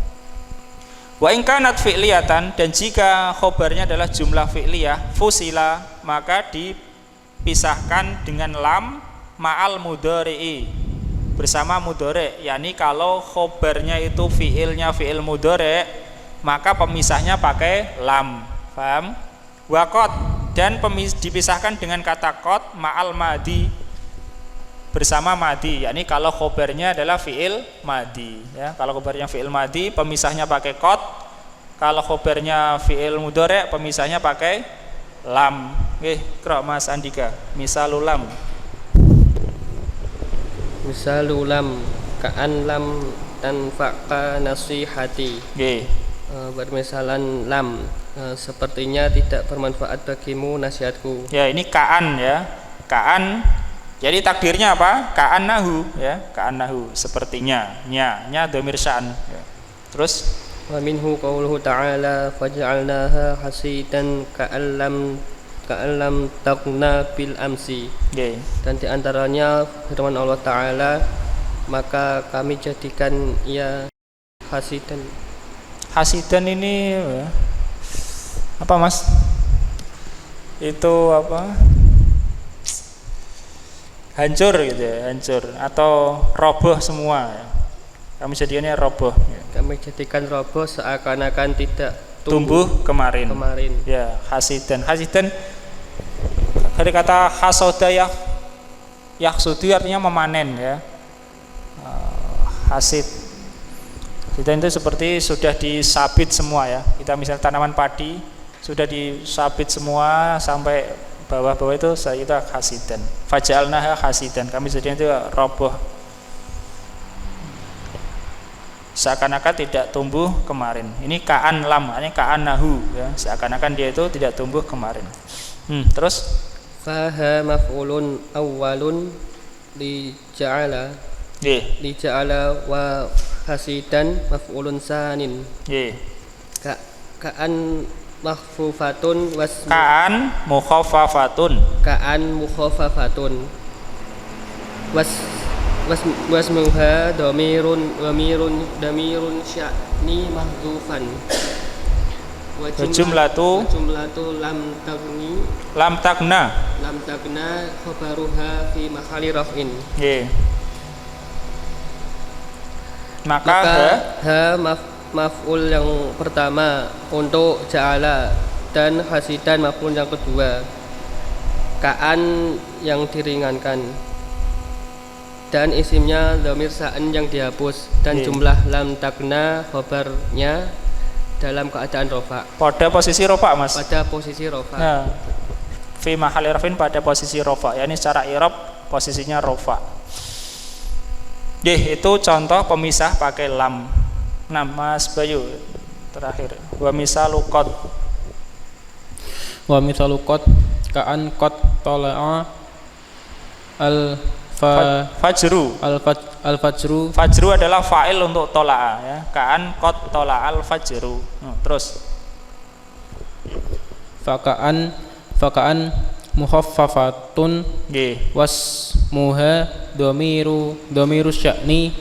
Wa in kanat fi'liyatan, dan jika khobarnya adalah jumlah fi'liyah, fusila, maka dipisahkan dengan lam ma'al mudhari'i, bersama mudhari'. Yani kalau khobarnya itu fi'ilnya fi'il mudhari', maka pemisahnya pakai lam. Paham? Wa qad, dan dipisahkan dengan kata qad ma'al madi, bersama madi. Yani kalau khobarnya adalah fi'il madi ya. Kalau khobarnya fi'il madi, pemisahnya pakai qad. Kalau khobarnya fi'il mudhari', pemisahnya pakai lam. Nggih, Qra Mas Andika. Misalul lam. Misalul lam ka'an lam tanfa'ka nasihati. Nggih. Bermisalan lam, sepertinya tidak bermanfaat bagimu nasihatku. Ya, ini ka'an ya. Ka'an. Jadi takdirnya apa? Ka'an nahu ya. Ka'an nahu, sepertinya. Nya dhamir sya'an ya. Terus Wa minhu qauluhu ta'ala faj'alnaha hasidan ka'allam taqna bil amsi. Nggih. Dan diantaranya firman Allah Ta'ala, maka kami jadikan ia hasidan. Hasidan ini apa Mas? Itu apa? Hancur gitu ya, hancur atau roboh semua ya. Kami jadikannya roboh ya. Kami jadikan roboh seakan-akan tidak tumbuh kemarin. Ya, hasidan. Hasidan dari kata hasodayah Yahsudu artinya memanen ya. Hasid. Kita itu seperti sudah disabit semua ya. Kita misalnya tanaman padi sudah disabit semua sampai bawah-bawah itu kita hasidan. Faja'alnaha hasidan. Kami jadikan itu roboh. Seakan-akan tidak tumbuh kemarin. Ini ka'an lam, ini ka'an nahu ya. Seakan-akan dia itu tidak tumbuh kemarin. Terus faha maf'ulun awwalun li ja'ala. Li ja'ala wa hasidan maf'ulun sanin. Ka'an mahfufatun was ka'an mukhaffafatun. Ka'an mukhaffafatun wasmuha damirun sya'ni mahdhufan wa jumlatu lam tagna khabaruha fi mahalli raf'in. Maka maf'ul yang pertama untuk ja'ala dan hasidan maf'ul yang kedua. Ka'an yang diringankan dan isimnya dhamir sa'an yang dihapus dan jumlah lam takna khabarnya dalam keadaan rofa. Pada posisi rofa, Mas. Pada posisi rofa. Nah, fi mahalli rafin pada posisi rofa. Yani secara i'rab posisinya rofa. Itu contoh pemisah pakai lam. Nah, Mas Bayu terakhir. Wa misalu qad. Wa misalu qad ka'an qad tala'a fajru. Fajru adalah fa'il untuk tola'a ya. Ka'an qad tala'al fajru. Terus faka'an mukhaffafatun wasmuha dhamiru sya'ni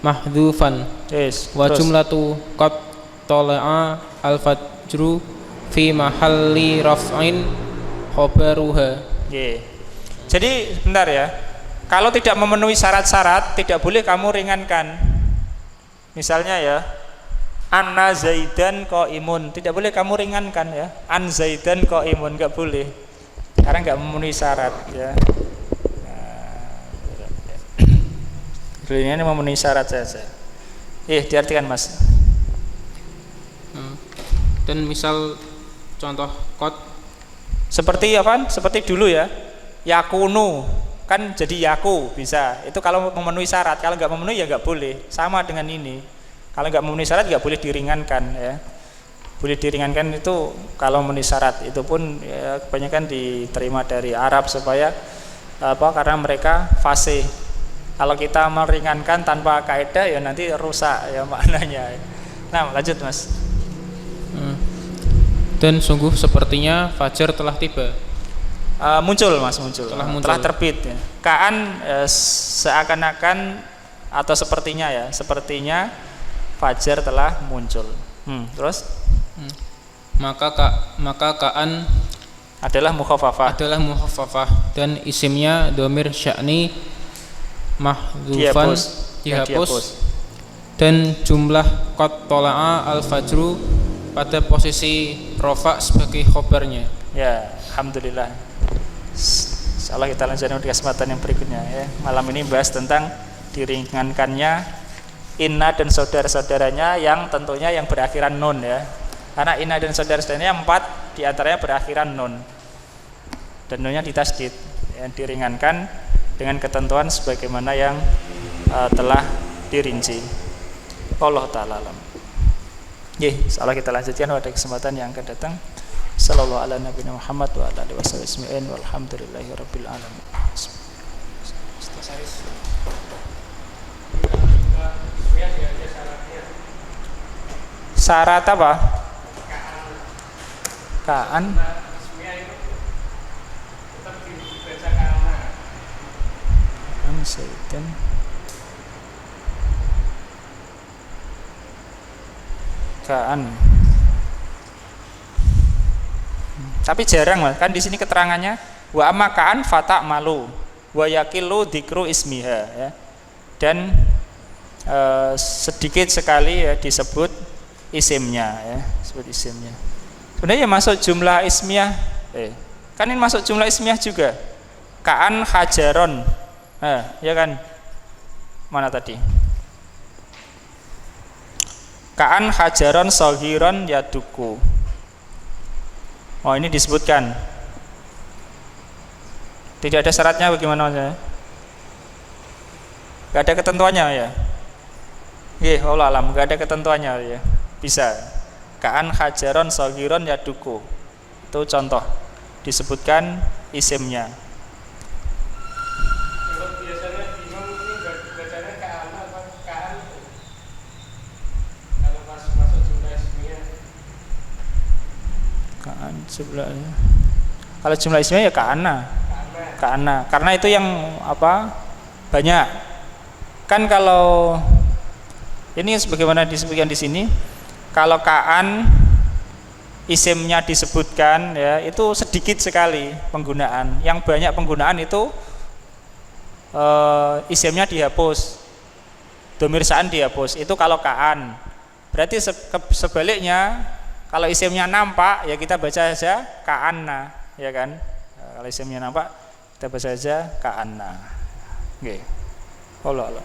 mahdhufan. Wa jumlatu qad tala'a al fajru fi mahalli raf'in khabaruha. Jadi bentar ya. Kalau tidak memenuhi syarat-syarat tidak boleh kamu ringankan. Misalnya ya, anna zaidan qaimun, tidak boleh kamu ringankan ya. An zaidan qaimun enggak boleh. Karena enggak memenuhi syarat ya. Ini memenuhi syarat saja. Diartikan, Mas. Dan misal contoh qad seperti apa? Seperti dulu ya. Yakunu kan jadi yaku bisa. Itu kalau memenuhi syarat. Kalau nggak memenuhi ya nggak boleh. Sama dengan ini. Kalau nggak memenuhi syarat nggak boleh diringankan ya. Boleh diringankan itu kalau memenuhi syarat. Itu pun ya, kebanyakan diterima dari Arab supaya karena mereka fasih. Kalau kita meringankan tanpa kaidah ya nanti rusak ya maknanya. Nah, lanjut, Mas. Dan sungguh sepertinya fajar telah tiba. Muncul, Mas, telah terbit ya. Ka'an seakan-akan atau sepertinya ya, sepertinya fajar telah muncul. Terus maka ka'an adalah mukhaffafah dan isimnya dhamir sya'ni mahdhufan dihapus dan jumlah qad tala'a al fajru pada posisi rofa sebagai khobarnya. Ya, alhamdulillah. Insyaallah kita lanjutkan di kesempatan yang berikutnya ya. Malam ini bahas tentang diringankannya inna dan saudara-saudaranya yang tentunya yang berakhiran nun ya. Karena inna dan saudara-saudaranya 4 diantaranya berakhiran nun. Dan nunnya ditasdid yang diringankan dengan ketentuan sebagaimana yang telah dirinci. Allah taala alam. Insyaallah kita lanjutkan pada kesempatan yang akan datang. Sallallahu ala nabiyina Muhammad wa ala alihi wasallam walhamdulillahi rabbil alamin. Syarat apa? Ka'an. Zaidan. Ka'an. Tapi jarang lah, kan di sini keterangannya wa amma ka'an fata malu wa yakilu dzikru ismiha ya. Dan sedikit sekali ya disebut isimnya ya, sebut isimnya. Sebenarnya masuk jumlah ismiyah. Kan ini masuk jumlah ismiyah juga. Ka'an hajaron Ya kan? Mana tadi? Ka'an hajaron sohiron yaduku. Oh, ini disebutkan. Tidak ada syaratnya bagaimana Mas? Gak ada ketentuannya ya? Allah alam, gak ada ketentuannya ya. Bisa. Ka'an hajaron sohiron yaduku. Itu contoh. Disebutkan isimnya. Biasanya bingung ini bacanya ka'an apa ka'an itu? Kalau pas masuk jumlah ismiyah. Ka'an sebelahnya. Kalau jumlah isimnya ya ka'ana. Ka'ana. Karena itu yang apa? Banyak. Kan kalau ini sebagaimana disebutkan di sini, kalau ka'an isimnya disebutkan ya itu sedikit sekali penggunaan. Yang banyak penggunaan itu isimnya dihapus, dhamir sa'an dihapus. Itu kalau ka'an. Berarti sebaliknya kalau isimnya nampak ya kita baca saja ka'anna, ya kan? Kalau isimnya nampak kita baca saja ka'anna. Nggih. Allah.